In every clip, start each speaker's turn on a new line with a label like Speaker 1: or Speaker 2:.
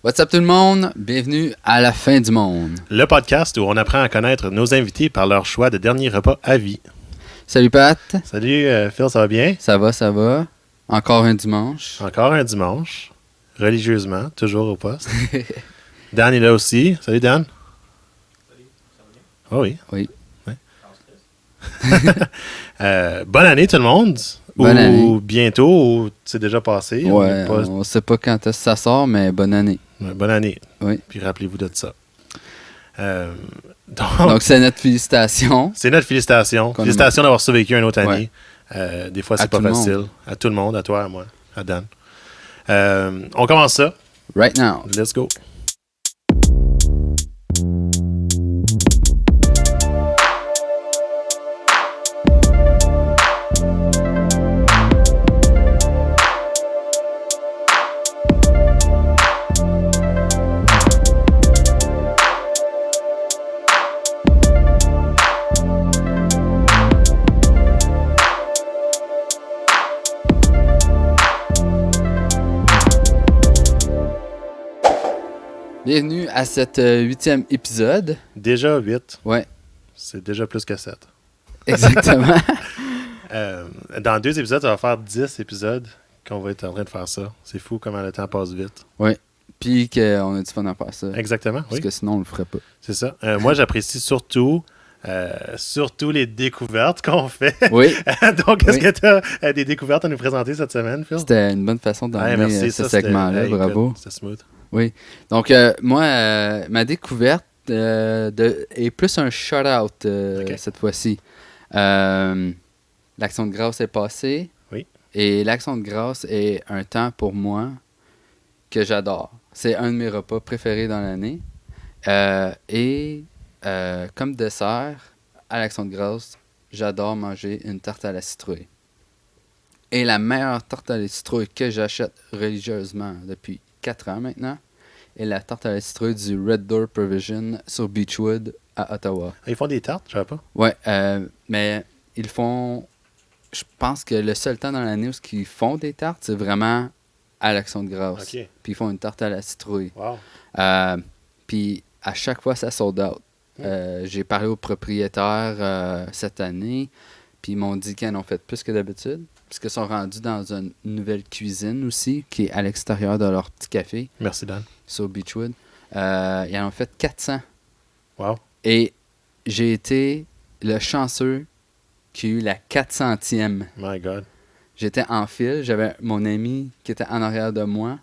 Speaker 1: What's up tout le monde? Bienvenue à la fin du monde.
Speaker 2: Le podcast où on apprend à connaître nos invités par leur choix de dernier repas à vie.
Speaker 1: Salut Pat.
Speaker 2: Salut Phil, ça va bien?
Speaker 1: Ça va. Encore un dimanche.
Speaker 2: Encore un dimanche, religieusement, toujours au poste. Dan est là aussi. Salut Dan. Salut, ça va bien? Oh oui.
Speaker 1: Oui.
Speaker 2: Ouais. Bonne année tout le monde.
Speaker 1: Bonne année.
Speaker 2: Ou bientôt, ou c'est déjà passé.
Speaker 1: Ouais, on sait pas quand est-ce que ça sort, mais bonne année.
Speaker 2: Ouais, bonne année.
Speaker 1: Oui.
Speaker 2: Puis rappelez-vous de ça.
Speaker 1: Donc c'est notre félicitation.
Speaker 2: C'est notre félicitation. Félicitations d'avoir survécu une autre année. Ouais. Des fois, c'est pas facile. À tout le monde, à toi, à moi, à Dan. On commence ça.
Speaker 1: Right now.
Speaker 2: Let's go.
Speaker 1: Bienvenue à cet 8e épisode.
Speaker 2: Déjà 8.
Speaker 1: Ouais.
Speaker 2: C'est déjà plus que 7.
Speaker 1: Exactement.
Speaker 2: Dans 2 épisodes, ça va faire 10 épisodes qu'on va être en train de faire ça. C'est fou comment le temps passe vite.
Speaker 1: Oui. Puis qu'on a du fun à faire ça.
Speaker 2: Exactement,
Speaker 1: Parce que sinon, on le ferait pas.
Speaker 2: C'est ça. Moi, j'apprécie surtout les découvertes qu'on fait.
Speaker 1: Oui.
Speaker 2: Donc, est-ce que tu as des découvertes à nous présenter cette semaine, Phil?
Speaker 1: C'était une bonne façon d'emmener ce segment-là. Bravo.
Speaker 2: C'est smooth.
Speaker 1: Oui. Donc, moi, ma découverte est plus un shout-out cette fois-ci. L'Action de grâce est passée.
Speaker 2: Oui.
Speaker 1: Et l'Action de grâce est un temps pour moi que j'adore. C'est un de mes repas préférés dans l'année. Comme dessert, à l'Action de grâce, j'adore manger une tarte à la citrouille. Et la meilleure tarte à la citrouille que j'achète religieusement depuis 4 ans maintenant est la tarte à la citrouille du Red Door Provision sur Beechwood à Ottawa.
Speaker 2: Ils font des tartes, je sais pas.
Speaker 1: Ouais, mais ils font... Je pense que le seul temps dans l'année où ils font des tartes, c'est vraiment à l'Action de grâce.
Speaker 2: Okay.
Speaker 1: Puis ils font une tarte à la citrouille.
Speaker 2: Wow.
Speaker 1: Puis à chaque fois, ça sold out. J'ai parlé aux propriétaires cette année, puis ils m'ont dit qu'ils en ont fait plus que d'habitude, puisqu'ils sont rendus dans une nouvelle cuisine aussi, qui est à l'extérieur de leur petit café.
Speaker 2: Merci, Dan.
Speaker 1: Sur Beechwood. Ils en ont fait 400.
Speaker 2: Wow.
Speaker 1: Et j'ai été le chanceux qui a eu la 400e.
Speaker 2: My God.
Speaker 1: J'étais en file, j'avais mon ami qui était en arrière de moi.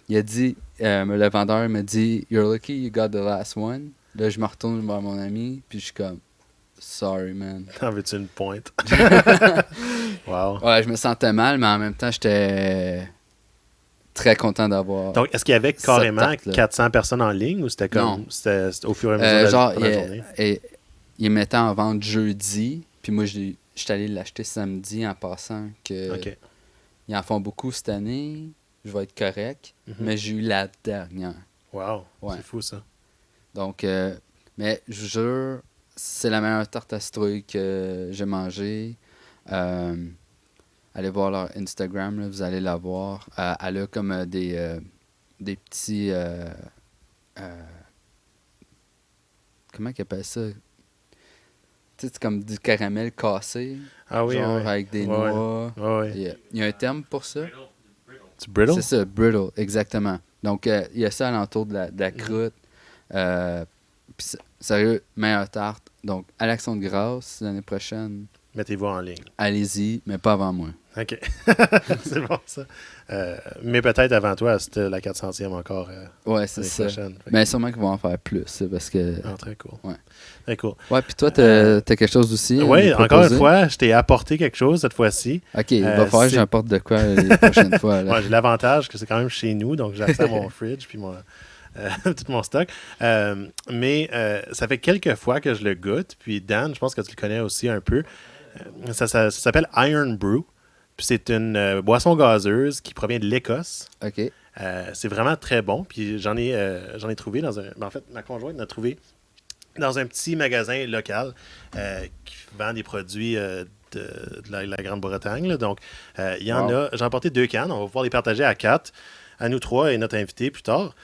Speaker 1: Il a dit, le vendeur m'a dit « You're lucky you got the last one ». Là, je me retourne vers mon ami, puis je suis comme « Sorry, man ».
Speaker 2: T'en veux-tu une pointe? Wow.
Speaker 1: Ouais, je me sentais mal, mais en même temps, j'étais très content d'avoir.
Speaker 2: Donc, est-ce qu'il y avait carrément 400 personnes en ligne ou c'était comme c'était au fur et à mesure de la journée?
Speaker 1: Il mettait en vente jeudi, puis moi, je suis allé l'acheter samedi en passant que ils en font beaucoup cette année. Je vais être correct, mais j'ai eu la dernière.
Speaker 2: Wow, c'est fou ça.
Speaker 1: Donc, mais je vous jure, c'est la meilleure tarte à citrouille que j'ai mangée. Allez voir leur Instagram, là, vous allez la voir. Elle a comme des petits... comment ils appellent ça? Tu sais, c'est comme du caramel cassé.
Speaker 2: Ah oui,
Speaker 1: genre
Speaker 2: oui.
Speaker 1: avec des noix.
Speaker 2: Oui.
Speaker 1: Il y a un terme pour ça.
Speaker 2: C'est brittle?
Speaker 1: C'est ça, brittle, exactement. Donc, il y a ça alentour de la croûte. Puis, sérieux, meilleure tarte. Donc, à l'Action de grâce, l'année prochaine...
Speaker 2: Mettez-vous en ligne.
Speaker 1: Allez-y, mais pas avant moi.
Speaker 2: OK. C'est bon, ça. Mais peut-être avant toi, c'était la 400e encore.
Speaker 1: Ouais, c'est ça. Mais sûrement qu'ils vont en faire plus, parce que...
Speaker 2: Ah, très cool.
Speaker 1: Ouais.
Speaker 2: Très cool.
Speaker 1: Ouais, puis toi, t'as quelque chose aussi?
Speaker 2: Oui, encore une fois, je t'ai apporté quelque chose cette fois-ci.
Speaker 1: OK, il va falloir que j'apporte de quoi les prochaines fois.
Speaker 2: Ouais, j'ai l'avantage que c'est quand même chez nous, donc j'ai accès à mon fridge puis tout mon stock. Mais ça fait quelques fois que je le goûte. Puis Dan, je pense que tu le connais aussi un peu. Ça s'appelle Iron Brew. Puis c'est une boisson gazeuse qui provient de l'Écosse.
Speaker 1: OK.
Speaker 2: C'est vraiment très bon. Puis j'en ai trouvé dans un... En fait, ma conjointe l'a trouvé dans un petit magasin local qui vend des produits de la Grande-Bretagne. Là. Donc, il y en a... J'ai emporté 2 cannes. On va pouvoir les partager à 4. à nous trois et notre invité plus tard.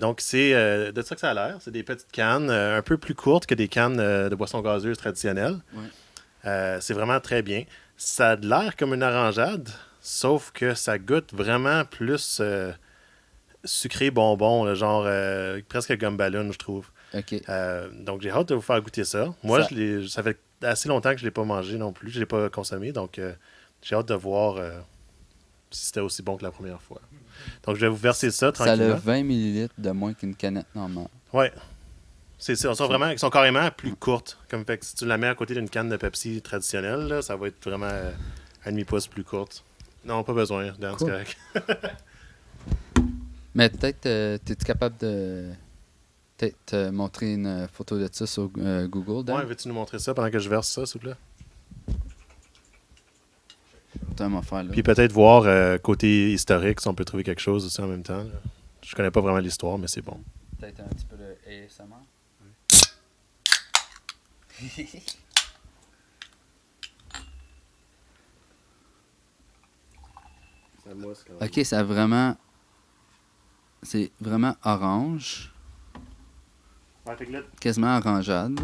Speaker 2: Donc, c'est de ça que ça a l'air. C'est des petites cannes un peu plus courtes que des cannes de boissons gazeuses traditionnelles.
Speaker 1: Ouais.
Speaker 2: C'est vraiment très bien. Ça a l'air comme une orangeade, sauf que ça goûte vraiment plus sucré bonbon, là, genre presque gum ballon, je trouve.
Speaker 1: OK.
Speaker 2: Donc, j'ai hâte de vous faire goûter ça. Moi,
Speaker 1: Ça-
Speaker 2: ça fait assez longtemps que je ne l'ai pas mangé non plus. Je ne l'ai pas consommé. Donc, j'ai hâte de voir si c'était aussi bon que la première fois. Donc, je vais vous verser ça
Speaker 1: Ça a
Speaker 2: tranquillement.
Speaker 1: 20 ml de moins qu'une canette normale.
Speaker 2: Ouais. Ils sont carrément plus courtes. Comme fait que si tu la mets à côté d'une canne de Pepsi traditionnelle, là, ça va être vraiment un demi-pouce plus courte. Non, pas besoin. Dan, c'est
Speaker 1: Cool.
Speaker 2: correct.
Speaker 1: Mais peut-être, es-tu capable de peut-être montrer une photo de ça sur Google, Dan?
Speaker 2: Ouais, veux-tu nous montrer ça pendant que je verse ça, s'il vous plaît?
Speaker 1: T'as m'en faire là.
Speaker 2: Puis peut-être voir côté historique si on peut trouver quelque chose aussi en même temps. Là. Je connais pas vraiment l'histoire, mais c'est bon.
Speaker 1: Peut-être un petit peu de ASMR. Ok, ça a vraiment. C'est vraiment orange.
Speaker 2: Ouais, fait que là,
Speaker 1: Quasiment orangeade.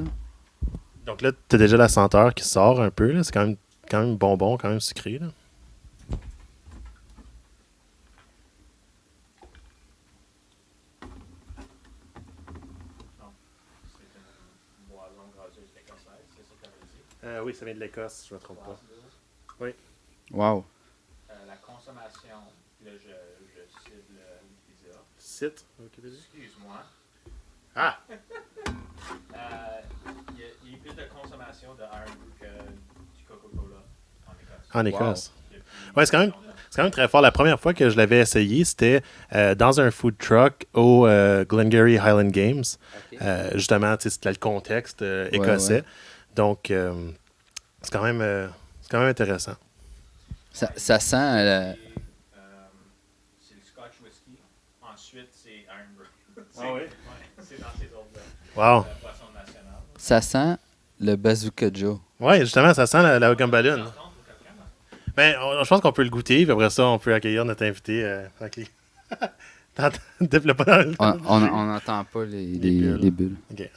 Speaker 2: donc là, t'as déjà la senteur qui sort un peu. Là. C'est quand même bonbon, quand même sucré. Là. Oui, ça vient de l'Écosse, je me trompe pas.
Speaker 1: Wow.
Speaker 3: La consommation, là je cible Wikipédia.
Speaker 2: Site, Wikipédia.
Speaker 3: Excuse-moi.
Speaker 2: Ah!
Speaker 3: Il y a eu plus de consommation de Iron Brew que du Coca-Cola en Écosse.
Speaker 2: En Écosse.
Speaker 3: Depuis
Speaker 2: Ouais, c'est quand même très fort. La première fois que je l'avais essayé, c'était dans un food truck au Glengarry Highland Games. Justement, tu sais, c'était le contexte écossais.
Speaker 1: Ouais.
Speaker 2: Donc, c'est quand même intéressant.
Speaker 1: Ça sent.
Speaker 3: C'est le Scotch Whisky. Ensuite, c'est Iron Brew.
Speaker 2: Ah oui?
Speaker 3: Ouais, c'est dans ces autres
Speaker 2: Wow!
Speaker 3: boissons nationales.
Speaker 1: Ça sent le Bazooka Joe.
Speaker 2: Ouais, justement, ça sent la gumballoon. Ben, je pense qu'on peut le goûter, puis après ça, on peut accueillir notre invité. Développe pas dans le...
Speaker 1: On n'entend pas les bulles.
Speaker 2: OK.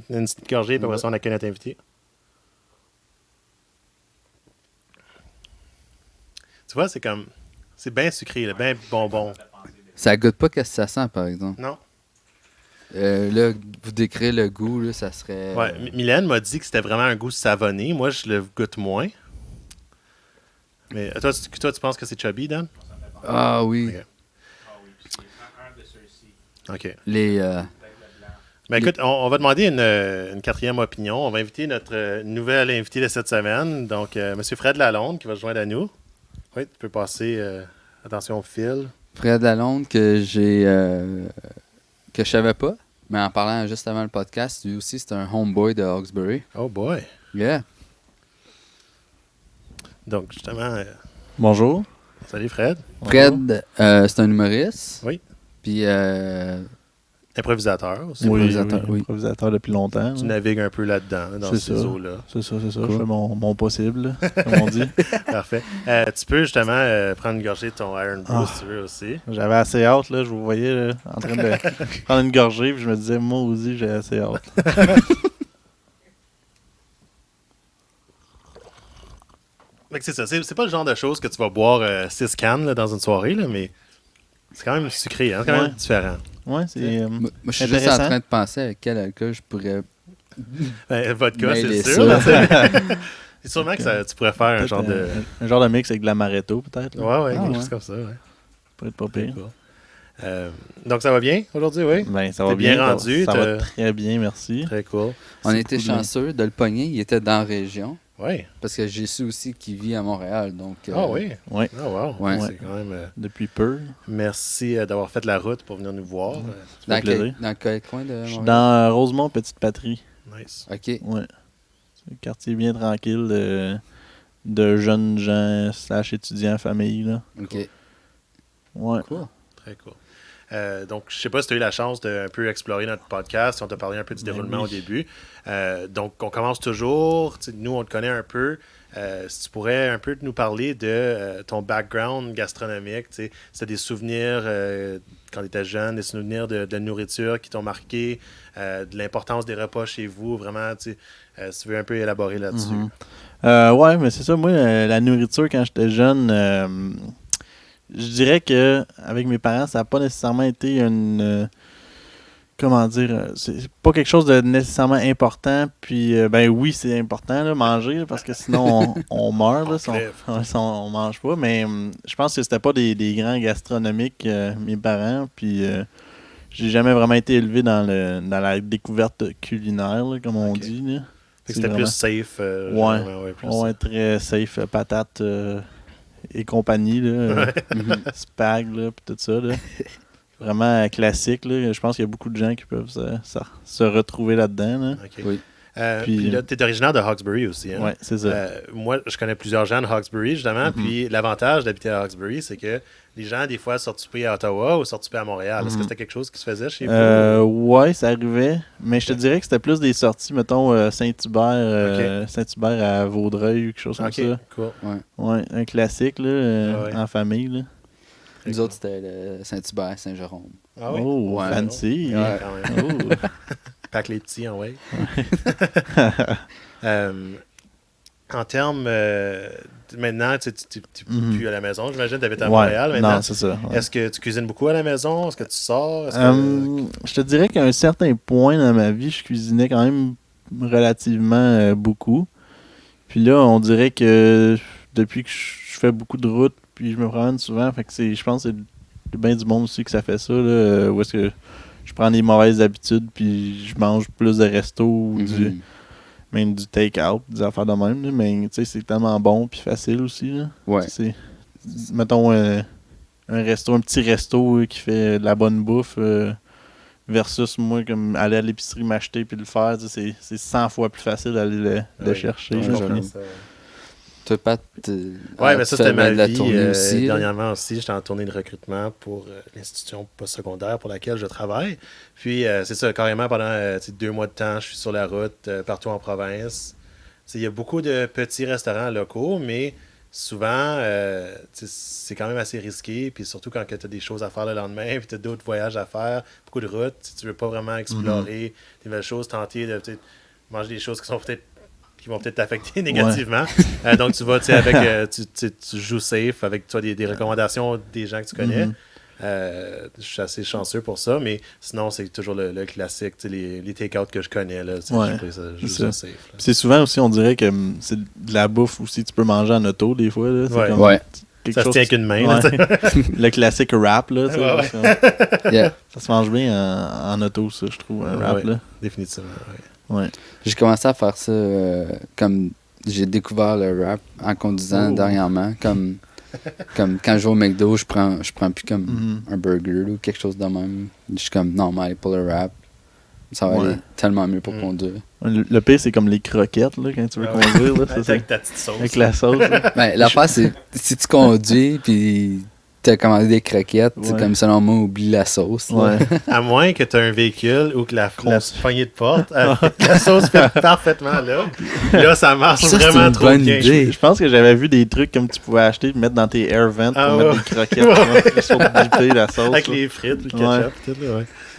Speaker 2: Une petite gorgée, puis après ça, on accueille notre invité. Tu vois, c'est bien sucré, là, bien bonbon.
Speaker 1: Ça goûte pas qu'est-ce que ça sent, par exemple.
Speaker 2: Non?
Speaker 1: Là, vous décrire le goût, là, ça serait.
Speaker 2: Ouais, Mylène m'a dit que c'était vraiment un goût savonné. Moi, je le goûte moins. Mais toi, tu penses que c'est chubby, Dan?
Speaker 1: Ah oui.
Speaker 2: Ok.
Speaker 3: Ah oui, puis c'est un de ceux-ci.
Speaker 2: OK.
Speaker 1: Les.
Speaker 3: Peut-être le blanc.
Speaker 2: Ben écoute, on va demander une quatrième opinion. On va inviter notre nouvel invité de cette semaine, donc M. Fred Lalonde, qui va se joindre à nous. Oui, tu peux passer. Attention, Phil.
Speaker 1: Fred Lalonde que j'ai. Que je savais pas, mais en parlant juste avant le podcast, lui aussi, c'est un homeboy de Hawkesbury.
Speaker 2: Oh boy.
Speaker 1: Yeah.
Speaker 2: Donc, justement,
Speaker 4: Bonjour.
Speaker 2: salut Fred.
Speaker 1: Fred, c'est un humoriste.
Speaker 2: Oui.
Speaker 1: Puis.
Speaker 2: Improvisateur aussi.
Speaker 4: Oui,
Speaker 1: improvisateur, oui.
Speaker 4: improvisateur depuis longtemps.
Speaker 2: Tu navigues un peu là-dedans, là, dans
Speaker 4: C'est
Speaker 2: ces
Speaker 4: ça.
Speaker 2: eaux-là.
Speaker 4: C'est ça.
Speaker 1: Cool.
Speaker 4: Je fais mon possible, là, comme on dit.
Speaker 2: Parfait. Tu peux justement prendre une gorgée de ton Iron Brew si tu veux aussi.
Speaker 4: J'avais assez hâte, là. Je vous voyais là, en train de prendre une gorgée, puis je me disais, moi aussi, j'ai assez hâte.
Speaker 2: Fait que c'est ça. C'est pas le genre de choses que tu vas boire 6 cannes là, dans une soirée, là, mais c'est quand même sucré, hein, c'est quand même
Speaker 4: Ouais.
Speaker 2: différent.
Speaker 4: Ouais, c'est.
Speaker 1: Moi, je suis juste en
Speaker 4: Intéressant.
Speaker 1: train de penser à quel alcool je pourrais.
Speaker 2: Vodka,
Speaker 1: Mêler
Speaker 2: c'est sûr.
Speaker 1: ça.
Speaker 2: là, c'est sûrement que tu pourrais faire un
Speaker 4: peut-être
Speaker 2: genre de...
Speaker 4: un genre de mix avec de l'amaretto, peut-être. là.
Speaker 2: Ouais,
Speaker 1: Ah,
Speaker 2: quelque
Speaker 1: ouais.
Speaker 2: chose comme ça, ouais.
Speaker 4: Ça pourrait être pas
Speaker 2: Très
Speaker 4: pire.
Speaker 2: cool. Donc, ça va bien aujourd'hui, oui?
Speaker 4: Ben, ça
Speaker 2: T'es
Speaker 4: va
Speaker 2: bien
Speaker 4: bien.
Speaker 2: rendu,
Speaker 4: Ça
Speaker 2: t'as-
Speaker 4: va très bien, merci.
Speaker 2: Très cool.
Speaker 1: On
Speaker 4: C'est
Speaker 1: était
Speaker 4: cool,
Speaker 1: chanceux de le pogner. Il était dans la région.
Speaker 2: Oui.
Speaker 1: Parce que j'ai su aussi qu'il vit à Montréal. Donc,
Speaker 2: Ah oui?
Speaker 4: Oui,
Speaker 2: Ah wow.
Speaker 1: Ouais.
Speaker 2: C'est quand même...
Speaker 4: depuis peu.
Speaker 2: merci d'avoir fait la route pour venir nous voir.
Speaker 1: Dans
Speaker 4: fait plaisir.
Speaker 1: dans quel coin de
Speaker 4: Je suis
Speaker 1: Montréal?
Speaker 4: dans Rosemont, Petite Patrie.
Speaker 2: Nice.
Speaker 1: OK.
Speaker 4: Ouais. C'est un quartier bien tranquille de jeunes gens / étudiants, famille, là.
Speaker 1: OK.
Speaker 4: Ouais.
Speaker 1: Cool.
Speaker 2: Très cool. Donc, je sais pas si tu as eu la chance de un peu explorer notre podcast, si on t'a parlé un peu du
Speaker 4: Ben
Speaker 2: déroulement
Speaker 4: oui.
Speaker 2: au début. Donc, on commence toujours, tu sais, nous, on te connaît un peu. Si tu pourrais un peu nous parler de ton background gastronomique, tu sais, si tu as des souvenirs quand tu étais jeune, des souvenirs de nourriture qui t'ont marqué, de l'importance des repas chez vous, vraiment, tu sais, si tu veux un peu élaborer là-dessus.
Speaker 4: Ouais, mais c'est ça. Moi, la nourriture, quand j'étais jeune, je dirais que avec mes parents, ça n'a pas nécessairement été une... comment dire, c'est pas quelque chose de nécessairement important. Puis, ben oui, c'est important, là, manger, là, parce que sinon, on meurt, là, si on mange pas. Mais je pense que c'était pas des grands gastronomiques, mes parents. Puis, j'ai jamais vraiment été élevé dans la découverte culinaire, là, comme on dit. Là.
Speaker 2: Fait que c'était
Speaker 4: vraiment...
Speaker 2: plus safe.
Speaker 4: Ouais, très safe, patates et compagnie, là, spag, là, puis tout ça, là. Vraiment classique, là. Je pense qu'il y a beaucoup de gens qui peuvent se retrouver là-dedans, là.
Speaker 2: Okay.
Speaker 1: Oui.
Speaker 2: Puis là, tu es originaire de Hawkesbury aussi. Hein?
Speaker 4: Oui, c'est ça.
Speaker 2: Moi, je connais plusieurs gens de Hawkesbury, justement. Puis l'avantage d'habiter à Hawkesbury, c'est que les gens, des fois, sortent souper à Ottawa ou sortent souper à Montréal. Est-ce que c'était quelque chose qui se faisait chez vous?
Speaker 4: Ouais, ça arrivait. Mais je te dirais que c'était plus des sorties, mettons, Saint-Hubert, Saint-Hubert à Vaudreuil ou quelque chose comme ça.
Speaker 2: Cool.
Speaker 4: Ouais, un classique, là, en famille, là.
Speaker 1: Nous autres, c'était le Saint-Hubert, Saint-Jérôme.
Speaker 2: Ah oui?
Speaker 4: Oh,
Speaker 1: Ouais.
Speaker 4: fancy.
Speaker 2: Ouais, quand même.
Speaker 4: Oh.
Speaker 2: Pack les petits en way. En termes, maintenant, tu n'es plus à la maison, j'imagine, tu habites à Montréal maintenant.
Speaker 4: Non, c'est ça. Ouais.
Speaker 2: Est-ce que tu cuisines beaucoup à la maison? Est-ce que tu sors?
Speaker 4: Je te dirais qu'à un certain point dans ma vie, je cuisinais quand même relativement beaucoup. Puis là, on dirait que depuis que je fais beaucoup de routes, puis je me promène souvent, fait que je pense que c'est bien du monde aussi que ça fait ça, là, où est-ce que je prends des mauvaises habitudes, puis je mange plus de resto ou même du take-out, des affaires de même. Là, mais tu sais, c'est tellement bon puis facile aussi. Là.
Speaker 1: Ouais.
Speaker 4: Mettons un petit resto qui fait de la bonne bouffe versus moi, comme aller à l'épicerie m'acheter puis le faire. C'est 100 fois plus facile d'aller le chercher.
Speaker 1: Ouais,
Speaker 4: là,
Speaker 1: j'avoue. Toi, Pat,
Speaker 2: ouais, mais ça, c'était ma
Speaker 1: la
Speaker 2: vie.
Speaker 1: tournée aussi.
Speaker 2: Dernièrement aussi, j'étais en tournée de recrutement pour l'institution postsecondaire pour laquelle je travaille. Puis, c'est ça, carrément, pendant 2 mois de temps, je suis sur la route, partout en province. Il y a beaucoup de petits restaurants locaux, mais souvent, c'est quand même assez risqué. Puis surtout quand tu as des choses à faire le lendemain, puis tu as d'autres voyages à faire, beaucoup de routes. Tu ne veux pas vraiment explorer des nouvelles choses, tenter de manger des choses qui vont peut-être t'affecter négativement. Ouais. Donc, tu vas avec, tu joues safe avec toi des recommandations des gens que tu connais. Je suis assez chanceux pour ça, mais sinon, c'est toujours le classique, les take-out que je connais. Là, je joue safe.
Speaker 4: C'est souvent aussi, on dirait que c'est de la bouffe aussi, tu peux manger en auto des fois. Là,
Speaker 1: c'est comme
Speaker 2: ça se tient qu'une main.
Speaker 4: Ouais. Le classique wrap, là. Ça se mange bien en auto, ça, je trouve, un wrap. Là.
Speaker 2: Définitivement,
Speaker 4: Ouais.
Speaker 1: J'ai commencé à faire ça comme j'ai découvert le wrap en conduisant dernièrement. Comme quand je vais au McDo, je prends plus comme un burger ou quelque chose de même. Je suis comme non, mais pour le wrap, ça va aller tellement mieux pour conduire.
Speaker 4: Le pire, c'est comme les croquettes là, quand tu veux conduire. Là,
Speaker 2: avec ta petite sauce.
Speaker 4: Avec la sauce.
Speaker 1: Ben, l'affaire, c'est si tu conduis puis t'as commandé des croquettes, comme selon moi, oublie la sauce.
Speaker 4: Ouais.
Speaker 2: À moins que tu aies un véhicule ou que la poignée de porte, la sauce fait parfaitement là. Là, ça marche vraiment trop bien.
Speaker 4: Je pense que j'avais vu des trucs comme tu pouvais acheter et mettre dans tes air vents pour mettre des croquettes juste pour dipper la sauce.
Speaker 2: Avec les frites, le ketchup, tout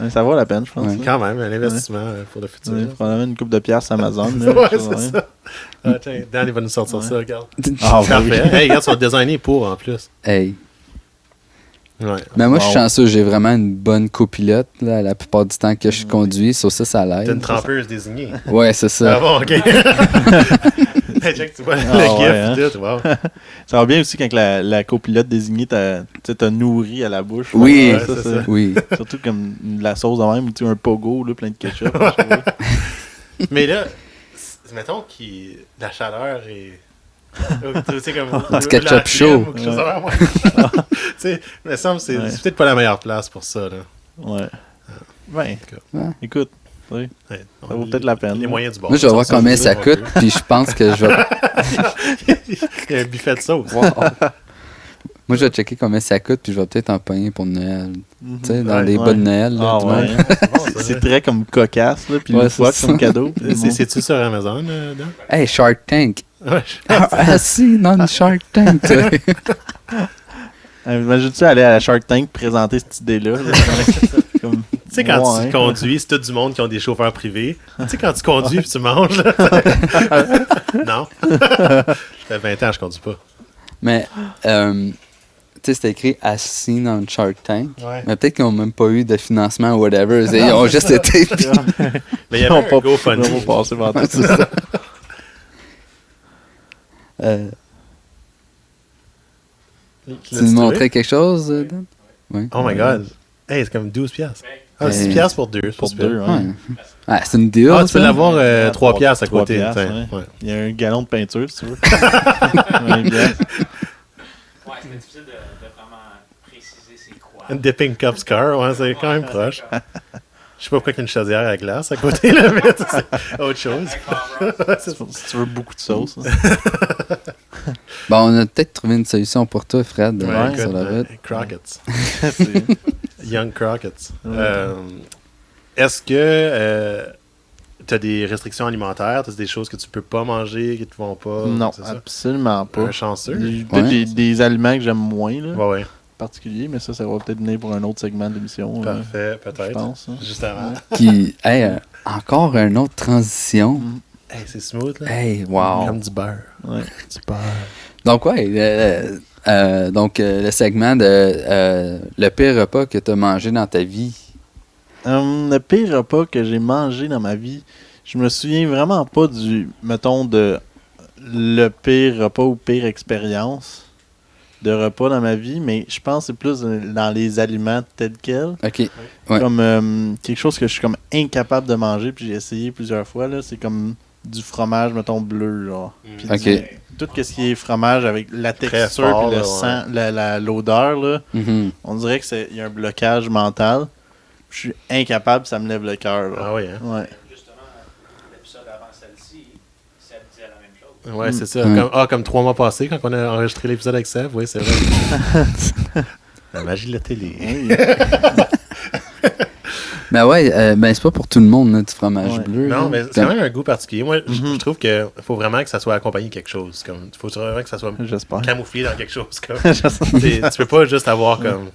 Speaker 2: là,
Speaker 4: ça vaut la peine, je pense.
Speaker 2: Ouais. Quand même, un investissement pour le futur.
Speaker 4: Probablement une coupe de piastres Amazon.
Speaker 2: Ouais, c'est ça. Ah, tiens, Dan, il va nous sortir ça, regarde.
Speaker 4: Parfait.
Speaker 2: Hey, regarde, son designé pour en plus.
Speaker 1: Hey.
Speaker 2: Ouais.
Speaker 1: Mais moi, je suis chanceux, j'ai vraiment une bonne copilote là, la plupart du temps que je conduis. Sur ça l'aide.
Speaker 2: T'as une trempeuse désignée.
Speaker 1: Ouais, c'est ça.
Speaker 2: Ah bon, ok. Check, tu vois le gift, tout, wow.
Speaker 4: Ça va bien aussi quand la copilote désignée t'a nourri à la bouche.
Speaker 1: Oui,
Speaker 2: ça.
Speaker 1: Oui.
Speaker 4: Surtout comme de la sauce en même, ou un pogo là, plein de ketchup.
Speaker 2: Mais là, mettons que la chaleur est... tu sais, comme
Speaker 1: du ketchup chaud.
Speaker 2: Tu sais, il me semble que c'est peut-être pas la meilleure place pour ça. Là.
Speaker 4: Ouais. Ben, écoute, ça vaut peut-être la peine.
Speaker 2: Les moyens du bord.
Speaker 1: Moi, je vais voir combien ça coûte, puis je pense que je vais...
Speaker 2: Il y a un buffet de sauce.
Speaker 1: Wow. Moi, je vais checker combien ça coûte, puis je vais peut-être en payer pour Noël. Tu sais, dans des bas de Noël. Là,
Speaker 4: c'est très comme cocasse, là, puis une fois comme cadeau.
Speaker 2: C'est-tu sur Amazon, là?
Speaker 1: Hey, Shark Tank.
Speaker 2: Ouais,
Speaker 1: Assis dans le Shark Tank, tu sais.
Speaker 4: Imagine-tu aller à la Shark Tank présenter cette idée-là? Là, comme,
Speaker 2: Tu sais, quand
Speaker 4: ouais.
Speaker 2: tu conduis, c'est tout du monde qui ont des chauffeurs privés. Tu sais, quand tu conduis puis tu manges, là, non. Ça fait 20 ans que je conduis pas.
Speaker 1: Mais, tu sais, c'était écrit assis dans le Shark Tank.
Speaker 2: Ouais.
Speaker 1: Mais peut-être qu'ils n'ont même pas eu de financement ou whatever. Ils ont juste été.
Speaker 2: Mais il y avait un GoFundMe.
Speaker 4: Ils ont passé par
Speaker 1: Ouais, c'est ça. Tu nous montrais quelque chose, Dan? Oui.
Speaker 2: Oh my god. Hey, c'est comme 12 piastres. Ah,
Speaker 1: Hey.
Speaker 2: 6 piastres pour 2.
Speaker 4: Pour deux,
Speaker 1: Ouais.
Speaker 4: ouais.
Speaker 1: Ah, c'est une deal.
Speaker 2: Ah, tu peux
Speaker 1: ça.
Speaker 2: l'avoir 3
Speaker 4: Trois-
Speaker 2: piastres à
Speaker 4: trois
Speaker 2: côté.
Speaker 4: piastres,
Speaker 2: tiens.
Speaker 4: ouais.
Speaker 2: Ouais.
Speaker 4: Il y a un gallon de peinture, si tu veux. Un gallon.
Speaker 3: Ouais, c'était difficile de vraiment préciser c'est quoi.
Speaker 2: Une Dipping Cup Scar, ouais, c'est quand même proche. Je sais pas pourquoi il y a une chaudière à glace à côté, là, mais c'est autre chose.
Speaker 3: Avec Bob Ross.
Speaker 4: Si tu veux beaucoup de sauce. hein.
Speaker 1: Bon, on a peut-être trouvé une solution pour toi, Fred,
Speaker 2: Ouais,
Speaker 1: sur la route.
Speaker 2: Crockett.
Speaker 4: C'est-
Speaker 2: Young Crockett.
Speaker 4: Ouais.
Speaker 2: Est-ce que tu as des restrictions alimentaires? Tu as des choses que tu peux pas manger, qui te vont pas?
Speaker 4: non,
Speaker 2: c'est ça?
Speaker 4: absolument pas.
Speaker 2: Un chanceux?
Speaker 4: J'ai peut-être
Speaker 1: Ouais.
Speaker 4: des aliments que j'aime moins, là,
Speaker 2: Ouais, ouais.
Speaker 4: particuliers, mais ça va peut-être venir pour un autre segment de l'émission.
Speaker 2: Parfait,
Speaker 4: Je
Speaker 2: peut-être.
Speaker 4: pense. hein.
Speaker 2: Justement.
Speaker 1: Qui, hey, encore une autre transition.
Speaker 2: Hey, c'est smooth, là.
Speaker 1: Hey, wow.
Speaker 2: Comme du beurre.
Speaker 4: Ouais.
Speaker 2: Du beurre.
Speaker 1: Donc, ouais, le segment de le pire repas que tu as mangé dans ta vie.
Speaker 4: Le pire repas que j'ai mangé dans ma vie, je me souviens vraiment pas mettons, de le pire repas ou pire expérience de repas dans ma vie, mais je pense que c'est plus dans les aliments tels quels.
Speaker 1: OK. Ouais.
Speaker 4: Comme quelque chose que je suis comme incapable de manger, puis j'ai essayé plusieurs fois, là, c'est comme du fromage, mettons, bleu, genre. Puis
Speaker 1: OK.
Speaker 4: tout ce qui est fromage avec la texture
Speaker 2: fort,
Speaker 4: puis le
Speaker 2: là,
Speaker 4: sang, l'odeur, là,
Speaker 1: Mhm.
Speaker 4: on dirait qu'il y a un blocage mental. Je suis incapable, ça me lève le cœur. là.
Speaker 2: Ah oui, hein?
Speaker 4: Ouais.
Speaker 3: Justement, l'épisode avant celle-ci, ça disait la même chose.
Speaker 2: Ouais, c'est ça.
Speaker 1: Mm.
Speaker 2: Comme 3 mois passés, quand on a enregistré l'épisode avec Seb, oui, c'est vrai. La magie de la télé.
Speaker 4: Oui.
Speaker 1: Ben ouais, ben c'est pas pour tout le monde, là, du fromage
Speaker 4: Ouais.
Speaker 1: bleu.
Speaker 2: Non,
Speaker 1: là.
Speaker 2: mais c'est quand même un goût particulier. Moi,
Speaker 4: Mhm.
Speaker 2: je trouve qu'il faut vraiment que ça soit accompagné de quelque chose. Il faut vraiment que ça soit
Speaker 4: J'espère.
Speaker 2: camouflé dans quelque chose. Comme,
Speaker 4: J'espère.
Speaker 2: tu peux pas juste avoir comme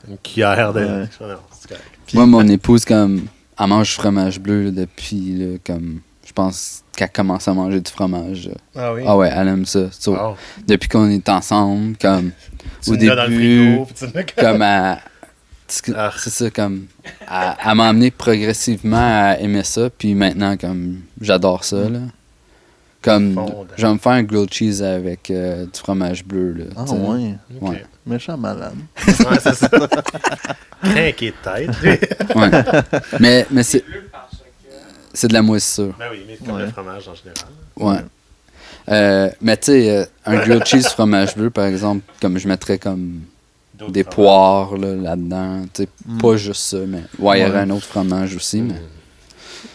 Speaker 2: une cuillère de...
Speaker 4: Ouais.
Speaker 2: Non, c'est correct.
Speaker 1: Moi, mon épouse, comme, elle mange du fromage bleu là, depuis, là, comme, je pense qu'elle commence à manger du fromage. Là.
Speaker 2: Ah oui?
Speaker 1: Ah ouais, elle aime ça. So,
Speaker 2: Wow.
Speaker 1: depuis qu'on est ensemble, comme,
Speaker 2: Tu
Speaker 1: au
Speaker 2: le mets dans le
Speaker 1: début,
Speaker 2: frigo, puis tu le mets comme-
Speaker 1: comme,
Speaker 2: Ah.
Speaker 1: c'est ça, comme, elle m'a amené progressivement à aimer ça, puis maintenant, comme, j'adore ça, là. Comme,
Speaker 2: Fondant.
Speaker 1: je vais me faire un grilled cheese avec du fromage bleu, là.
Speaker 4: Ah
Speaker 1: tu sais.
Speaker 4: ouais.
Speaker 2: Ok.
Speaker 1: Ouais.
Speaker 4: Méchant malade.
Speaker 2: Ouais, c'est ça. Crinqué de tête.
Speaker 1: Ouais. mais c'est,
Speaker 3: Bleu parce que
Speaker 1: c'est de la moisissure.
Speaker 2: Ben oui, mais comme
Speaker 4: Ouais.
Speaker 2: le fromage en général.
Speaker 1: Ouais. Mais tu sais, un grilled cheese fromage bleu, par exemple, comme je mettrais comme
Speaker 2: D'autres
Speaker 1: des
Speaker 2: fromages.
Speaker 1: poires là, là-dedans. Tu sais,
Speaker 4: Mm.
Speaker 1: pas juste ça, mais ouais, il y aurait
Speaker 4: Ouais.
Speaker 1: un autre fromage aussi, mais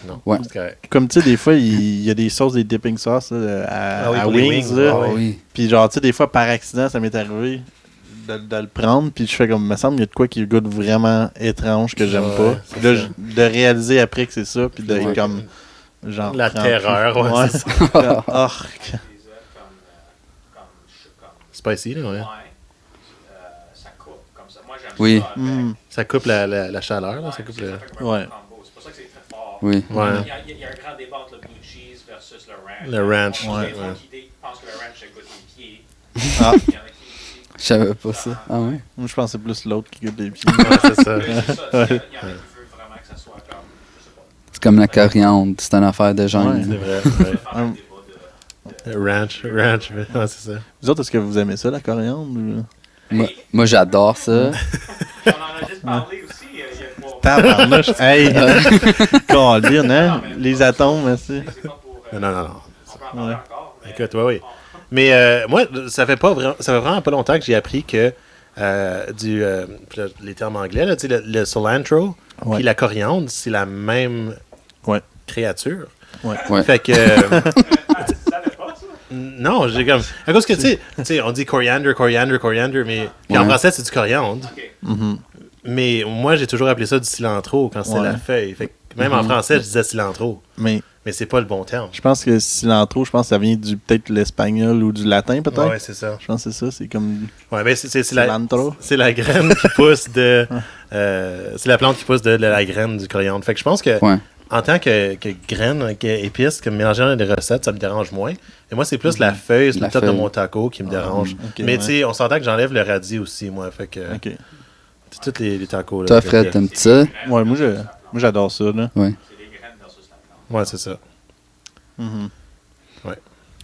Speaker 2: Non,
Speaker 1: Ouais.
Speaker 2: c'est correct.
Speaker 4: Comme tu sais, des fois, il y a des sauces, des dipping sauce là,
Speaker 2: Ah oui,
Speaker 4: à
Speaker 2: pour les
Speaker 4: Wings.
Speaker 2: wings,
Speaker 4: là.
Speaker 2: ouais.
Speaker 1: ah oui.
Speaker 4: Puis genre, tu sais, des fois, par accident, ça m'est arrivé de le prendre. Puis je fais comme, me semble qu'il y a de quoi qui goûte vraiment étrange que j'aime
Speaker 2: Ouais,
Speaker 4: pas.
Speaker 2: c'est
Speaker 4: Puis là,
Speaker 2: ça.
Speaker 4: de réaliser après que c'est ça. Puis de
Speaker 1: Ouais.
Speaker 4: comme, genre.
Speaker 2: La
Speaker 4: prends
Speaker 2: terreur,
Speaker 4: plus.
Speaker 2: ouais, c'est ça.
Speaker 4: Ork.
Speaker 3: des œufs comme
Speaker 2: Spicy, là, ouais.
Speaker 3: ça coupe comme ça. Moi, j'aime
Speaker 1: Oui.
Speaker 3: ça. avec-
Speaker 4: Mm.
Speaker 2: Ça coupe la chaleur, là,
Speaker 3: Ouais,
Speaker 2: ça coupe
Speaker 3: ça
Speaker 2: le...
Speaker 3: fait comme un
Speaker 4: Ouais.
Speaker 3: combo. C'est pour ça que c'est très fort.
Speaker 1: Oui.
Speaker 2: Ouais.
Speaker 3: Il y a un grand débat entre le blue cheese versus le ranch.
Speaker 2: Le ranch,
Speaker 3: Il y a
Speaker 4: ouais,
Speaker 3: des gens
Speaker 2: ouais.
Speaker 3: qui pensent que le ranch, ça goûte les pieds.
Speaker 4: Ah.
Speaker 3: Il y en a qui...
Speaker 1: Je savais pas ça. Ah ouais?
Speaker 4: Moi, je pense que c'est plus l'autre qui goûte les pieds.
Speaker 2: Ouais, c'est ça.
Speaker 3: Oui, c'est ça. Il y en a qui veulent vraiment que ça soit comme... Je sais pas.
Speaker 1: C'est comme la coriandre, c'est une affaire de genre.
Speaker 4: Ouais.
Speaker 2: C'est vrai,
Speaker 3: On peut
Speaker 2: ouais.
Speaker 3: faire un débat de...
Speaker 2: Ranch, ouais, c'est ça.
Speaker 4: Vous autres, est-ce que vous aimez ça, la coriandre? Ou...
Speaker 1: Moi, j'adore ça.
Speaker 3: On en a juste parlé aussi il y a 3 mois.
Speaker 4: Tabarnouche. Hey! Colin, hein? Les atomes, merci.
Speaker 3: C'est pas pour...
Speaker 2: Non, non, non.
Speaker 3: On peut en parler
Speaker 4: Ouais.
Speaker 3: encore. mais-
Speaker 2: Écoute, oui. Mais moi, ça fait vraiment pas longtemps que j'ai appris que puis là, les termes anglais, là, tu sais, le cilantro
Speaker 4: Ouais.
Speaker 2: puis la coriandre, c'est la même
Speaker 4: Ouais.
Speaker 2: créature.
Speaker 1: Ouais.
Speaker 2: Fait que...
Speaker 3: Tu savais pas ça?
Speaker 2: non, j'ai comme... À cause que, tu sais, on dit coriander, mais... Puis en
Speaker 1: Ouais.
Speaker 2: français, c'est du coriandre.
Speaker 3: Ok.
Speaker 4: Mhm.
Speaker 2: Mais moi, j'ai toujours appelé ça du cilantro quand c'est
Speaker 4: Ouais.
Speaker 2: la feuille. Fait que même en français, je disais cilantro.
Speaker 4: Mais
Speaker 2: mais c'est pas le bon terme.
Speaker 4: Je pense que cilantro, je pense que ça vient du peut-être l'espagnol ou du latin, peut-être.
Speaker 2: Ouais, c'est ça.
Speaker 4: Je pense que c'est ça. C'est comme
Speaker 2: Ouais, mais c'est
Speaker 4: cilantro.
Speaker 2: c'est la graine qui pousse de. C'est la plante qui pousse de la graine du coriandre. Fait que je pense que.
Speaker 1: Ouais.
Speaker 2: En tant que graine, qu'épice, que mélanger dans des recettes, ça me dérange moins. Mais moi, c'est plus la feuille,
Speaker 1: La
Speaker 2: peut-être de
Speaker 1: feuille.
Speaker 2: mon taco qui me dérange.
Speaker 4: ok,
Speaker 2: mais
Speaker 4: ouais.
Speaker 2: tu sais, on s'entend que j'enlève le radis aussi, moi. Fait que
Speaker 4: Ok.
Speaker 2: tous les tacos. Là,
Speaker 1: Toi,
Speaker 2: fait
Speaker 1: Fred,
Speaker 2: que-
Speaker 1: t'aimes ça?
Speaker 4: Ouais, moi j'adore ça, là.
Speaker 1: Ouais.
Speaker 3: C'est des graines versus la plante.
Speaker 2: Ouais, c'est ça.
Speaker 4: Mhm.